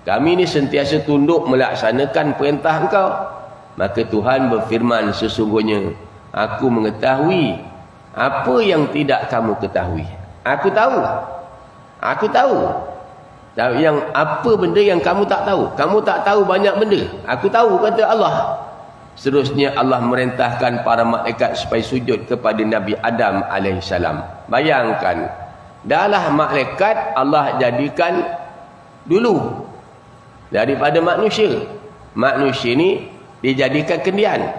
kami ni sentiasa tunduk melaksanakan perintah engkau. Maka Tuhan berfirman, sesungguhnya aku mengetahui apa yang tidak kamu ketahui. Aku tahu. Aku tahu. Yang apa benda yang kamu tak tahu. Kamu tak tahu banyak benda. Aku tahu, kata Allah. Seterusnya Allah merintahkan para malaikat supaya sujud kepada Nabi Adam AS. Bayangkan, dahlah malaikat Allah jadikan dulu daripada manusia. Manusia ni dijadikan kendian.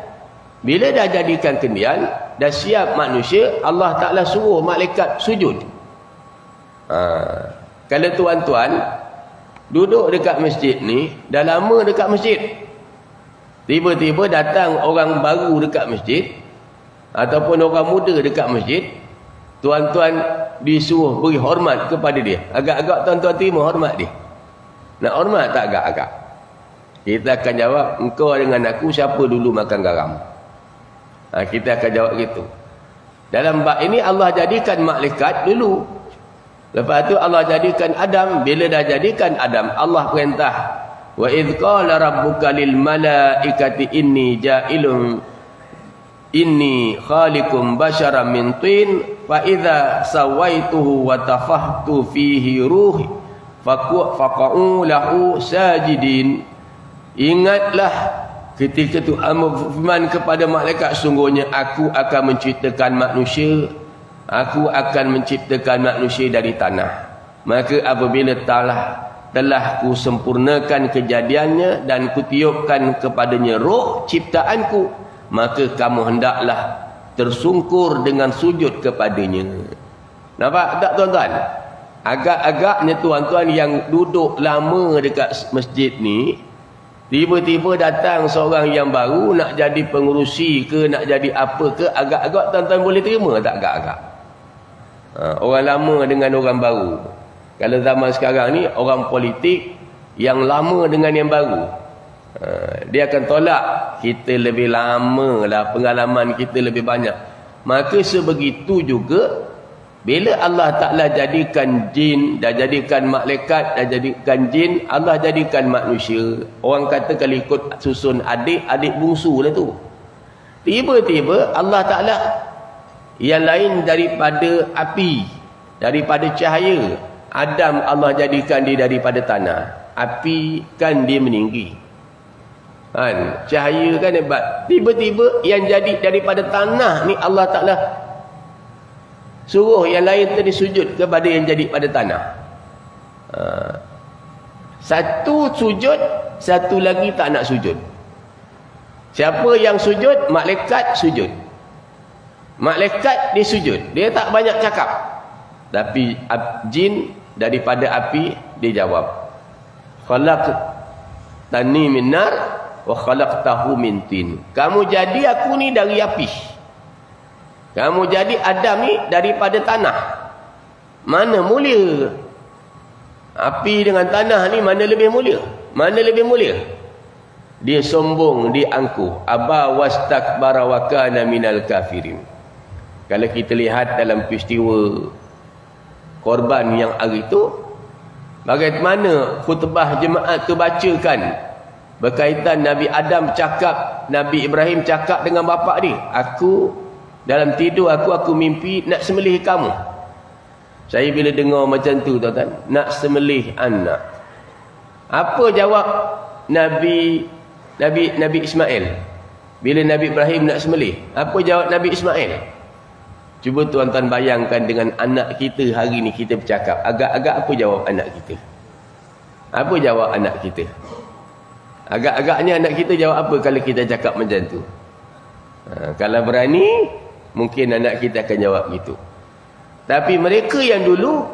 Bila dah jadikan kendian, dah siap manusia, Allah Ta'ala suruh malaikat sujud. Kalau tuan-tuan duduk dekat masjid ni, dah lama dekat masjid, tiba-tiba datang orang baru dekat masjid, ataupun orang muda dekat masjid, tuan-tuan disuruh beri hormat kepada dia. Agak-agak tuan-tuan terima hormat dia? Nak hormat tak agak-agak? Kita akan jawab, engkau dengan aku siapa dulu makan garam? Kita akan jawab gitu. Dalam bab ini Allah jadikan malaikat dulu. Lepas tu Allah jadikan Adam. Bila dah jadikan Adam, Allah perintah, wa idh qala rabbuka lil malaikati inni ja'ilun inni khaliqum basyaran min tin fa idza sawaituhu wa tafahtu fihi ruhi faqa'u lahu sajidin. Ingatlah ketika Tuhan berfirman kepada malaikat, sungguhnya aku akan menciptakan manusia, aku akan menciptakan manusia dari tanah. Maka apabila telah ku sempurnakan kejadiannya dan ku tiupkan kepadanya roh ciptaanku, maka kamu hendaklah tersungkur dengan sujud kepadanya. Nampak tak tuan-tuan? Agak-agaknya tuan-tuan yang duduk lama dekat masjid ni, tiba-tiba datang seorang yang baru nak jadi pengurusi ke, nak jadi apa ke, agak-agak tuan-tuan boleh terima tak agak-agak? Orang lama dengan orang baru. Kalau zaman sekarang ni, orang politik yang lama dengan yang baru, dia akan tolak, kita lebih lama lah, pengalaman kita lebih banyak. Maka sebegitu juga bila Allah Ta'ala jadikan jin, dah jadikan malaikat, dah jadikan jin, Allah jadikan manusia. Orang kata kalau ikut susun adik bungsu lah tu. Tiba-tiba Allah Ta'ala yang lain daripada api, daripada cahaya. Adam Allah jadikan dia daripada tanah. Api kan dia meninggi, kan? Cahaya kan hebat. Tiba-tiba yang jadi daripada tanah ni Allah Ta'ala suruh yang lain tadi sujud kepada yang jadi pada tanah. Satu sujud, satu lagi tak nak sujud. Siapa yang sujud? Malaikat sujud. Malaikat dia sujud, dia tak banyak cakap. Tapi jin daripada api dia jawab, khalaqtani min nar wa khalaqtahu min tin. Kamu jadi aku ni dari api, kamu jadi Adam ni daripada tanah. Mana mulia? Api dengan tanah ni mana lebih mulia? Mana lebih mulia? Dia sombong, dia angkuh. Aba wastakbara wa kana minal kafirin. Kalau kita lihat dalam peristiwa korban yang hari itu, Bagaimana khutbah jemaat tu bacakan berkaitan Nabi Adam cakap, Nabi Ibrahim cakap dengan bapa dia, aku dalam tidur aku mimpi nak sembelih kamu. Saya bila dengar macam tu tuan-tuan, nak sembelih anak. Apa jawab Nabi Ismail bila Nabi Ibrahim nak sembelih? Apa jawab Nabi Ismail? Cuba tuan-tuan bayangkan dengan anak kita hari ni kita bercakap. Agak-agak apa jawab anak kita? Apa jawab anak kita? Agak-agaknya anak kita jawab apa kalau kita cakap macam tu? Kalau berani, mungkin anak kita akan jawab gitu. Tapi mereka yang dulu,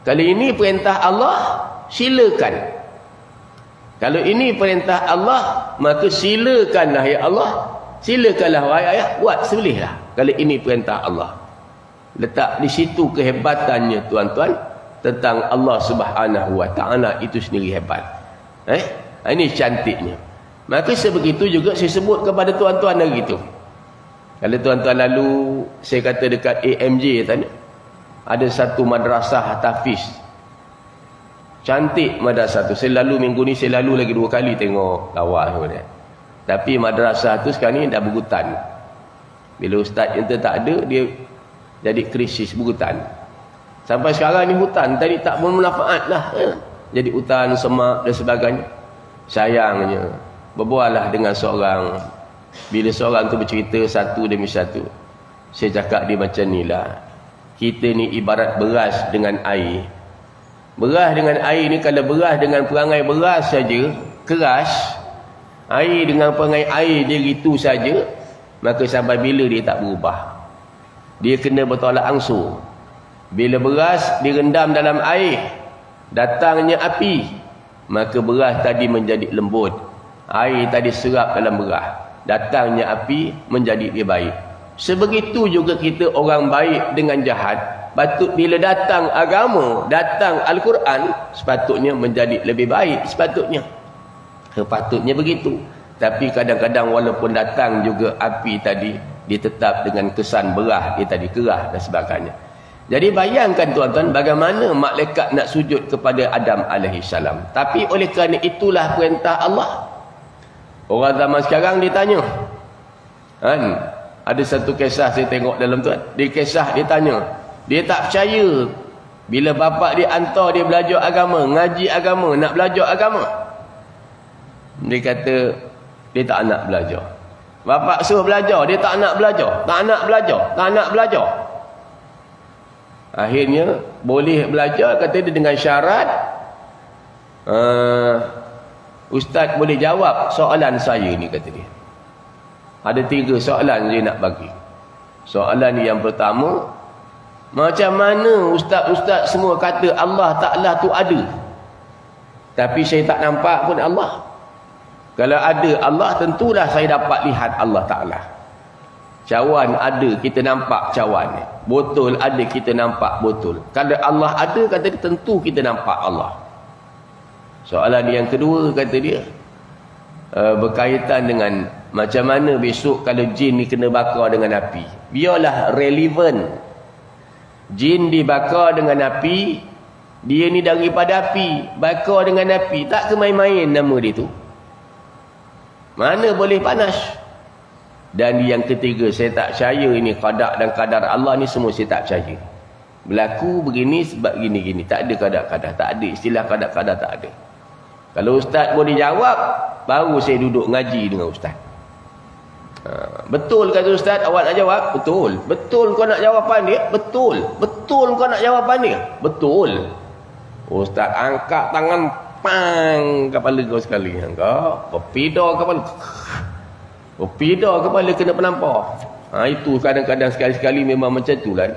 kalau ini perintah Allah, silakan. Kalau ini perintah Allah, maka silakanlah ya Allah. Silakanlah wahai ayah, buat sembelihlah. Kalau ini perintah Allah. Letak di situ kehebatannya tuan-tuan tentang Allah Subhanahu Wa Taala, itu sendiri hebat. Ini cantiknya. Maka sebegitu juga saya sebut kepada tuan-tuan hari itu. Kalau tuan-tuan lalu, saya kata dekat AMJ tadi, ada satu madrasah tahfiz. Cantik madrasah tu. Saya lalu minggu ni, saya lalu lagi 2 kali tengok lawa sebenarnya. Tapi madrasah tu sekarang ni dah berhutan. Bila ustaz yang tak ada, dia jadi krisis berhutan. Sampai sekarang ni hutan tadi tak bermanfaat lah. Jadi hutan, semak dan sebagainya. Sayangnya, berbuallah dengan seorang. Bila seorang tu bercerita satu demi satu, saya cakap dia macam ni lah. Kita ni ibarat beras dengan air. Beras dengan air ni, kalau beras dengan perangai beras saja, keras. Air dengan perangai air dia gitu saja, maka sampai bila dia tak berubah? Dia kena bertolak ansur. Bila beras direndam dalam air, datangnya api, maka beras tadi menjadi lembut. Air tadi serap dalam beras, datangnya api menjadi dia baik. Sebegitu juga kita orang baik dengan jahat, patut bila datang agama, datang Al-Quran, sepatutnya menjadi lebih baik. Sepatutnya begitu. Tapi kadang-kadang walaupun datang juga api tadi, dia tetap dengan kesan berah dia tadi, kerah dan sebagainya. Jadi bayangkan tuan-tuan bagaimana malaikat nak sujud kepada Adam alaihissalam. Tapi oleh kerana itulah perintah Allah. Orang zaman sekarang ditanya. Ada satu kisah saya tengok dalam tuan. Di kisah dia tanya. Dia tak percaya bila bapa dia hantar dia belajar agama, ngaji agama, nak belajar agama. Dia kata dia tak nak belajar. Bapa suruh belajar, dia tak nak belajar. Tak nak belajar. Akhirnya boleh belajar, kata dia dengan syarat ustaz boleh jawab soalan saya ni, kata dia. Ada 3 soalan dia nak bagi. Soalan yang pertama, macam mana ustaz-ustaz semua kata Allah Ta'ala tu ada, tapi saya tak nampak pun Allah. Kalau ada Allah, tentulah saya dapat lihat Allah Ta'ala. Cawan ada, kita nampak cawan. Botol ada, kita nampak botol. Kalau Allah ada, kata dia, tentu kita nampak Allah. Soalan yang kedua, kata dia, berkaitan dengan macam mana besok kalau jin ni kena bakar dengan api. Biarlah relevan. Jin dibakar dengan api, dia ni daripada api, bakar dengan api, tak ke main-main nama dia tu. Mana boleh panas. Dan yang ketiga, saya tak percaya ini qada dan qadar Allah ni, semua saya tak percaya. Berlaku begini sebab gini-gini. Tak ada qada-qadar, tak ada istilah qada-qadar, tak ada. Kalau ustaz boleh jawab, baru saya duduk ngaji dengan ustaz. Betul kata ustaz, awak nak jawab? Betul. Betul kau nak jawapan dia? Betul. Betul kau nak jawapan dia? Betul. Ustaz angkat tangan, pang, kepala kau sekali. Kau berpida kepala kena penampar. Itu kadang-kadang sekali-sekali memang macam tu kan.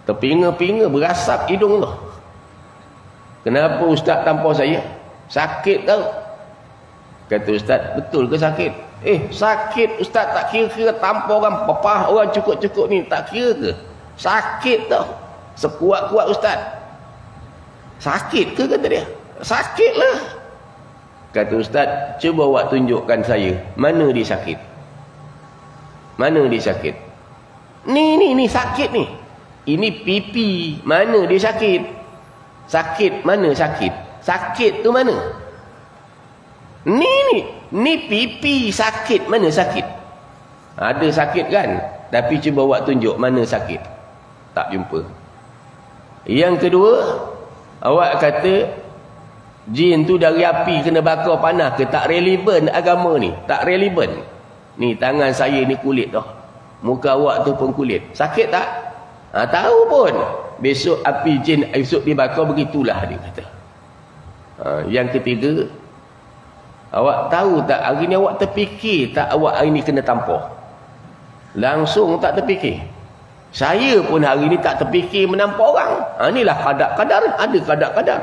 Terpinga-pinga berasap hidung tu. Kenapa ustaz tampar saya? Sakit tau. Kata ustaz, betul ke sakit? Sakit ustaz, tak kira-kira tampar orang, pepah orang cukup-cukup ni, tak kira ke? Sakit tau. Sekuat-kuat ustaz. Sakit ke, kata dia? Sakit lah. Kata ustaz, cuba awak tunjukkan saya mana dia sakit. Mana dia sakit? Ni sakit ni. Ini pipi. Mana dia sakit? Sakit mana sakit? Sakit tu mana? Ni pipi sakit, mana sakit? Ada sakit kan? Tapi cuba awak tunjuk mana sakit. Tak jumpa. Yang kedua, awak kata jin tu dari api kena bakar panas ke? Tak relevan agama ni. Tak relevan. Ni tangan saya ni kulit dah. Muka awak tu pun kulit. Sakit tak? Tahu pun. Besok api jin esok dibakar, begitulah dia kata. Yang ketiga, awak tahu tak hari ni awak terfikir tak awak hari ni kena tampar? Langsung tak terfikir. Saya pun hari ni tak terfikir menampar orang. Inilah kadar-kadar. Ada kadar-kadar.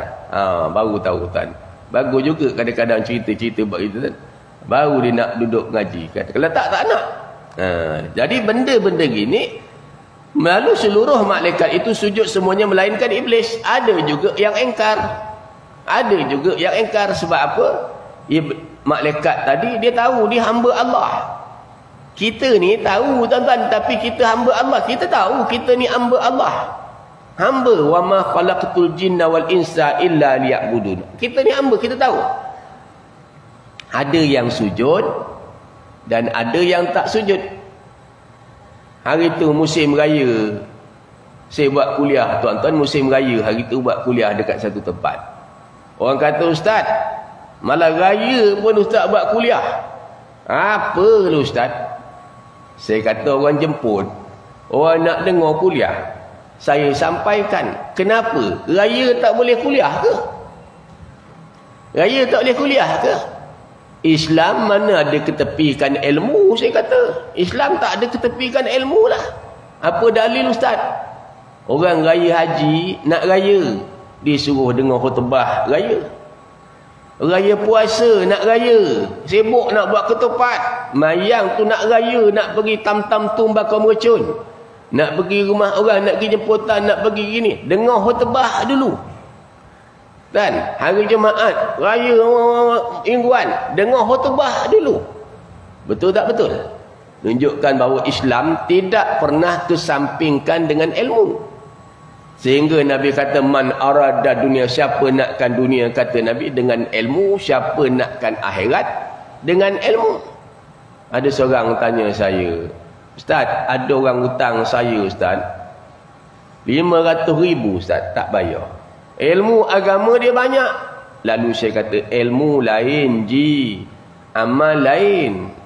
Baru tahu tuan. Bagus juga kadang-kadang cerita-cerita begitu kan. Baru dia nak duduk ngaji kan. Kalau tak nak. Jadi benda-benda gini, lalu seluruh malaikat itu sujud semuanya melainkan iblis. Ada juga yang engkar. Ada juga yang engkar. Sebab apa? Malaikat tadi dia tahu dia hamba Allah. Kita ni tahu tuan-tuan, tapi kita hamba Allah. Kita tahu kita ni hamba Allah. Hamba. Wa ma khalaqtul jinna wal insa illa liya'budun. Kita ni hamba, kita tahu. Ada yang sujud dan ada yang tak sujud. Hari tu musim raya. Saya buat kuliah tuan-tuan, musim raya. Hari tu buat kuliah dekat satu tempat. Orang kata, Ustaz, malah raya pun Ustaz buat kuliah. Apa lu Ustaz? Saya kata orang jemput, orang nak dengar kuliah. Saya sampaikan, kenapa? Raya tak boleh kuliah ke? Raya tak boleh kuliah ke? Islam mana ada ketepikan ilmu, saya kata. Islam tak ada ketepikan ilmu lah. Apa dalil Ustaz? Orang raya haji, nak raya, disuruh dengar khutbah raya. Raya puasa, nak raya, sibuk nak buat ketupat. Mayang tu nak raya, nak pergi tam-tam tu bakar mercun. Nak pergi rumah orang, nak pergi jemputan, nak pergi gini. Dengar khutbah dulu. Dan hari Jumaat, raya mingguan, dengar khutbah dulu. Betul tak betul? Tunjukkan bahawa Islam tidak pernah kesampingkan dengan ilmu. Sehingga Nabi kata, man arada dunia, siapa nakkan dunia, kata Nabi, dengan ilmu. Siapa nakkan akhirat, dengan ilmu. Ada seorang tanya saya, Ustaz, ada orang hutang saya Ustaz 500,000 Ustaz, tak bayar. Ilmu agama dia banyak. Lalu saya kata, ilmu lain ji, amal lain.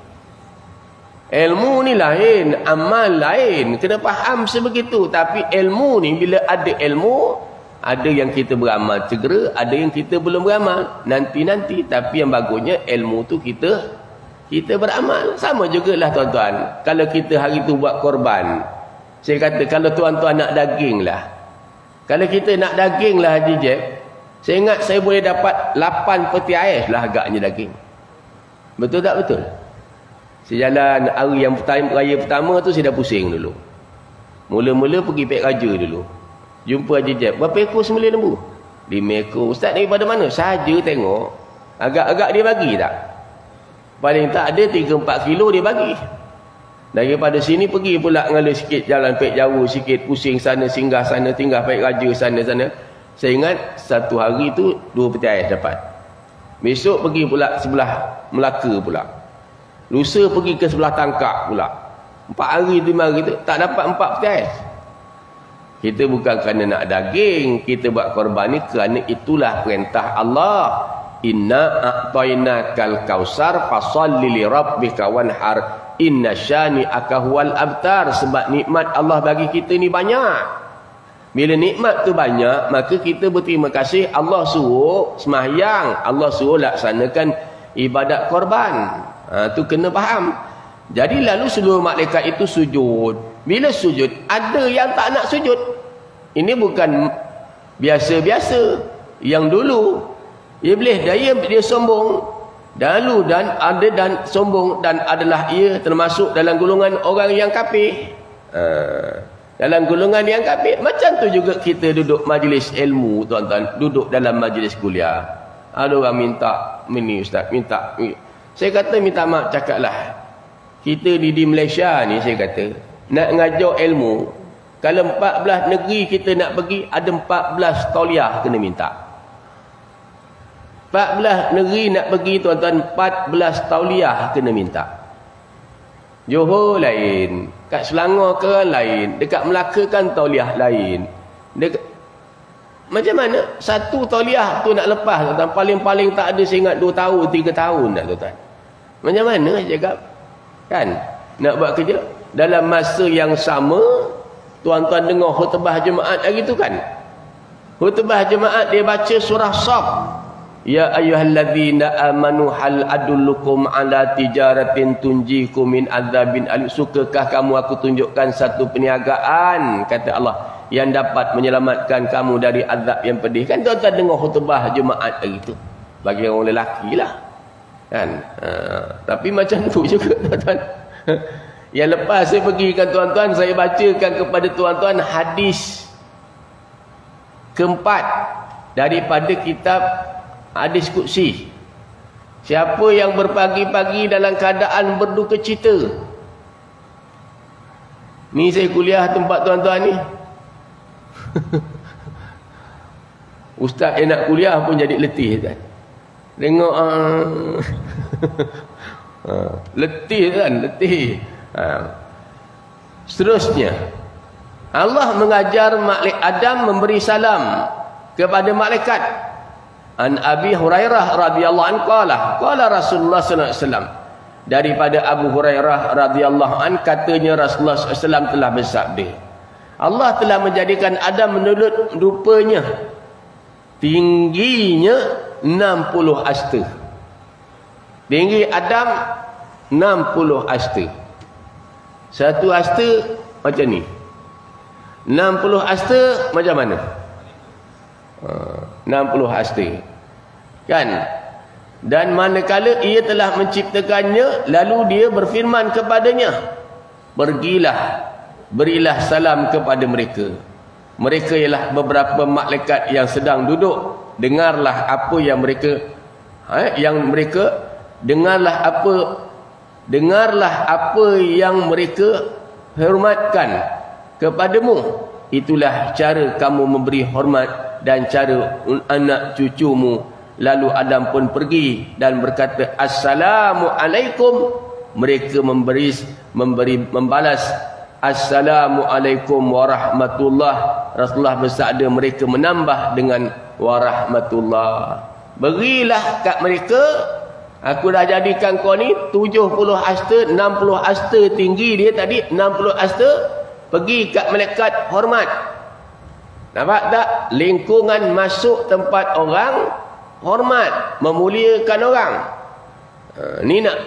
Ilmu ni lain, amal lain. Kena faham sebegitu. Tapi ilmu ni, bila ada ilmu, ada yang kita beramal segera, ada yang kita belum beramal nanti-nanti. Tapi yang bagusnya ilmu tu kita beramal. Sama jugalah tuan-tuan. Kalau kita hari tu buat korban, saya kata kalau tuan-tuan nak daging lah, kalau kita nak daging lah Haji Jeb, saya ingat saya boleh dapat 8 peti ais lah agaknya daging. Betul tak betul? Sejalan hari yang raya pertama tu saya dah pusing dulu. Mula-mula pergi Pek Raja dulu. Jumpa Haji Jeb. Berapa ekor sembelih lembu? 5 ekor. Ustaz daripada mana? Saja tengok. Agak-agak dia bagi tak? Paling tak ada 3-4 kilo dia bagi. Daripada sini pergi pula ngalir sikit jalan Pek Jawa sikit. Pusing sana, singgah sana, tinggal Pek Raja sana-sana. Saya ingat satu hari tu 2 peti ais dapat. Besok pergi pula sebelah Melaka pula. Lusa pergi ke sebelah Tangkak pula. 4 hari 5 hari tu tak dapat 4 peti ais. Kita bukan kerana nak daging, kita buat korban ni kerana itulah perintah Allah. Inna a'tainakal kausar fasalli li rabbika wanhar inna syani'aka huwal abtar. Sebab nikmat Allah bagi kita ni banyak. Bila nikmat tu banyak, maka kita berterima kasih. Allah suruh sembahyang, Allah suruh laksanakan ibadat korban. Tu kena faham. Jadi lalu seluruh malaikat itu sujud. Bila sujud, ada yang tak nak sujud. Ini bukan biasa-biasa. Yang dulu Iblis dia sombong. Lalu dan sombong, dan adalah ia termasuk dalam golongan orang yang kafir. Dalam golongan yang kafir. Macam tu juga kita duduk majlis ilmu tuan-tuan, duduk dalam majlis kuliah. Ada orang minta ini Ustaz, minta. Saya kata minta maaf cakaplah. Kita di Malaysia ni, saya kata nak ngajar ilmu, Kalau 14 negeri kita nak pergi, ada 14 tauliah kena minta. 14 negeri nak pergi tuan-tuan, 14 tauliah kena minta. Johor lain, kat Selangor kan lain, dekat Melaka kan tauliah lain. Macam mana satu tauliah tu nak lepas tuan-tuan? Paling-paling tak ada saya ingat 2 tahun, 3 tahun tak tuan-tuan. Macam mana cakap? Kan? Nak buat kerja dalam masa yang sama. Tuan-tuan dengar khutbah Jumaat hari tu kan? Khutbah Jumaat dia baca surah Shaf. Ya ayyuhalladzina amanu hal adullukum ala tijaratin tunjikum min adzabin alim. Sukakah kamu aku tunjukkan satu perniagaan, kata Allah, yang dapat menyelamatkan kamu dari azab yang pedih. Kan tuan-tuan dengar khutbah Jumaat hari tu. Bagi orang lelaki lah. Kan? Tapi macam tu juga tuan-tuan. Yang lepas saya pergikan tuan-tuan, saya bacakan kepada tuan-tuan hadis keempat daripada kitab Hadis Qudsi. Siapa yang berpagi-pagi dalam keadaan berduka cita. Ni saya kuliah tempat tuan-tuan ni. Ustaz yang nak kuliah pun jadi letih kan. Tengok letih kan, letih. Seterusnya Allah mengajar Adam memberi salam kepada malaikat. An Abi Hurairah radhiyallahu anhu qala Rasulullah sallallahu alaihi wasallam, daripada Abu Hurairah radhiyallahu anhu katanya Rasulullah sallallahu alaihi wasallam telah bersabda, Allah telah menjadikan Adam menurut rupanya tingginya 60 hasta. Tinggi Adam 60 hasta. Satu hasta macam ni. 60 hasta macam mana? 60 hasta. Kan? Dan manakala ia telah menciptakannya, lalu dia berfirman kepadanya, pergilah, berilah salam kepada mereka. Mereka ialah beberapa malaikat yang sedang duduk. Dengarlah apa yang mereka dengarlah apa yang mereka hormatkan kepadamu. Itulah cara kamu memberi hormat dan cara anak cucumu. Lalu Adam pun pergi dan berkata, Assalamualaikum. Mereka membalas, Assalamualaikum warahmatullah. Rasulullah bersabda, mereka menambah dengan warahmatullah. Berilah kat mereka, aku dah jadikan kau ni 70 hasta, 60 hasta tinggi dia tadi, 60 hasta. Pergi kat malaikat hormat. Nampak tak? Lingkungan masuk tempat orang hormat, memuliakan orang. Ni nak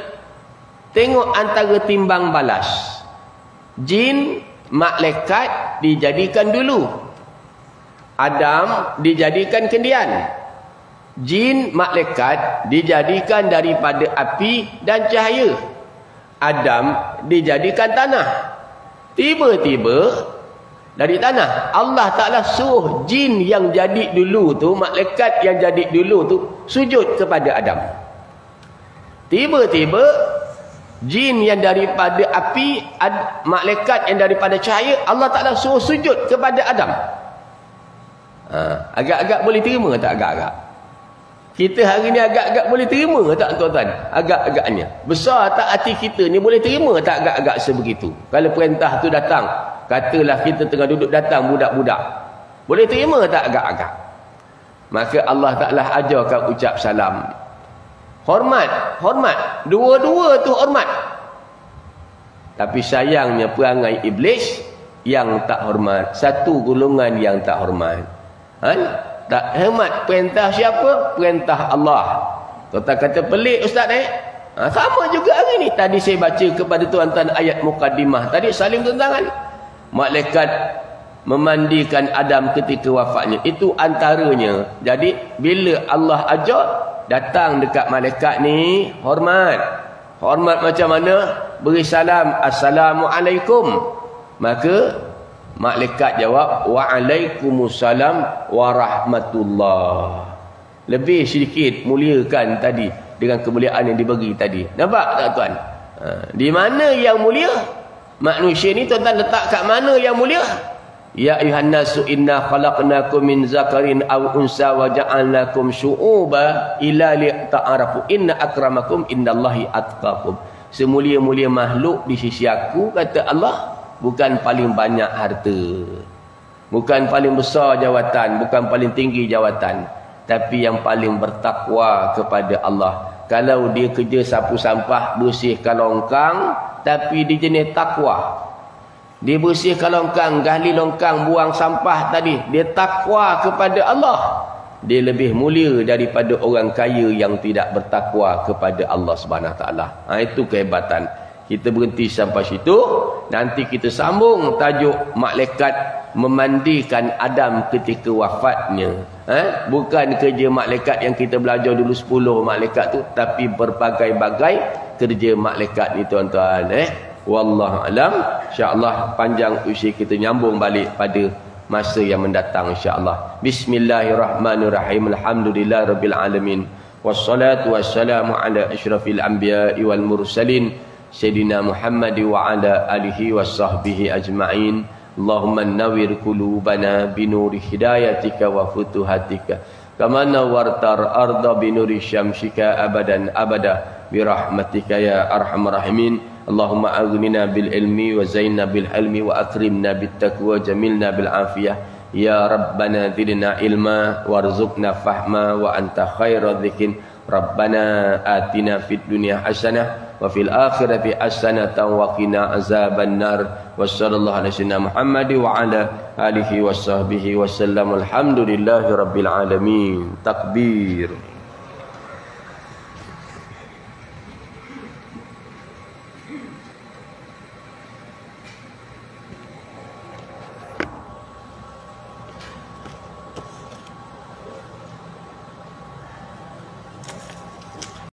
tengok antara timbang balas. Jin, malaikat dijadikan dulu. Adam dijadikan kendian. Jin, malaikat dijadikan daripada api dan cahaya. Adam dijadikan tanah. Tiba-tiba dari tanah Allah Ta'ala suruh jin yang jadi dulu tu, malaikat yang jadi dulu tu sujud kepada Adam. Tiba-tiba jin yang daripada api, malaikat yang daripada cahaya, Allah Ta'ala suruh sujud kepada Adam. Agak-agak boleh terima tak? Agak-agak kita hari ni agak-agak boleh terima tak tuan-tuan? Agak-agaknya. Besar tak hati kita ni, boleh terima tak agak-agak sebegitu? Kalau perintah tu datang, katalah kita tengah duduk datang budak-budak, boleh terima tak agak-agak? Maka Allah Ta'ala ajarkan ucap salam. Hormat, hormat. Dua-dua tu hormat. Tapi sayangnya perangai iblis yang tak hormat. Satu golongan yang tak hormat. Tak hormat perintah siapa? Perintah Allah. Tuan-tuan kata pelik ustaz sama juga hari ni. Tadi saya baca kepada tuan-tuan ayat mukaddimah. Tadi saling tentangan. Malaikat memandikan Adam ketika wafatnya. Itu antaranya. Jadi bila Allah ajar, datang dekat malaikat ni, hormat. Hormat macam mana? Beri salam, Assalamualaikum. Maka malaikat jawab, Waalaikumsalam warahmatullah. Lebih sedikit muliakan tadi dengan kemuliaan yang diberi tadi. Nampak tak tuan? Di mana yang mulia? Manusia ni tuan-tuan letak kat mana yang mulia? Ya ayuhan nasu inna khalaqnakum min zakarin aw unsa wa ja'alnakum syu'uba ila li'ta'arafu inna akramakum indallahi atqakum. Semulia-mulia makhluk di sisi aku, kata Allah, bukan paling banyak harta, bukan paling besar jawatan, bukan paling tinggi jawatan, tapi yang paling bertakwa kepada Allah. Kalau dia kerja sapu sampah, bersihkan longkang, tapi dia jenis takwa. Dia bersihkan longkang, gali longkang, buang sampah tadi, dia takwa kepada Allah. Dia lebih mulia daripada orang kaya yang tidak bertakwa kepada Allah Subhanahu Wa Taala. Itu kehebatan. Kita berhenti sampai situ. Nanti kita sambung tajuk malaikat memandikan Adam ketika wafatnya. Bukan kerja malaikat yang kita belajar dulu 10 malaikat tu, tapi berbagai-bagai kerja malaikat ni tuan-tuan. Wallahu alam. InsyaAllah panjang usia kita, nyambung balik pada masa yang mendatang insyaAllah. Bismillahirrahmanirrahim. Alhamdulillahirabbil alamin. Wassalatu wassalamu ala asyrafil anbiya'i wal mursalin Sayyidina Muhammad wa ala alihi wassahbihi ajma'in. Allahumma nawwir qulubana binuri hidayatika wa futuhatika kama nawwartar arda binuri syamsika abadan abada birahmatika ya arhamar rahimin. Allahumma aghnina bil ilmi wa zainna bil hilmi wa akrimna bit taqwa jamilna bil afiyah. Ya Rabbana zidna ilma warzuqna fahma wa anta khairadz dzikin. Rabbana atina fid dunya hasanah wa fil akhirati hasanatan wa qina azaban nar. Wassallallahu ala sayyidina Muhammad wa ala alihi washabbihi wasallam. Alhamdulillahirabbil alamin. Takbir.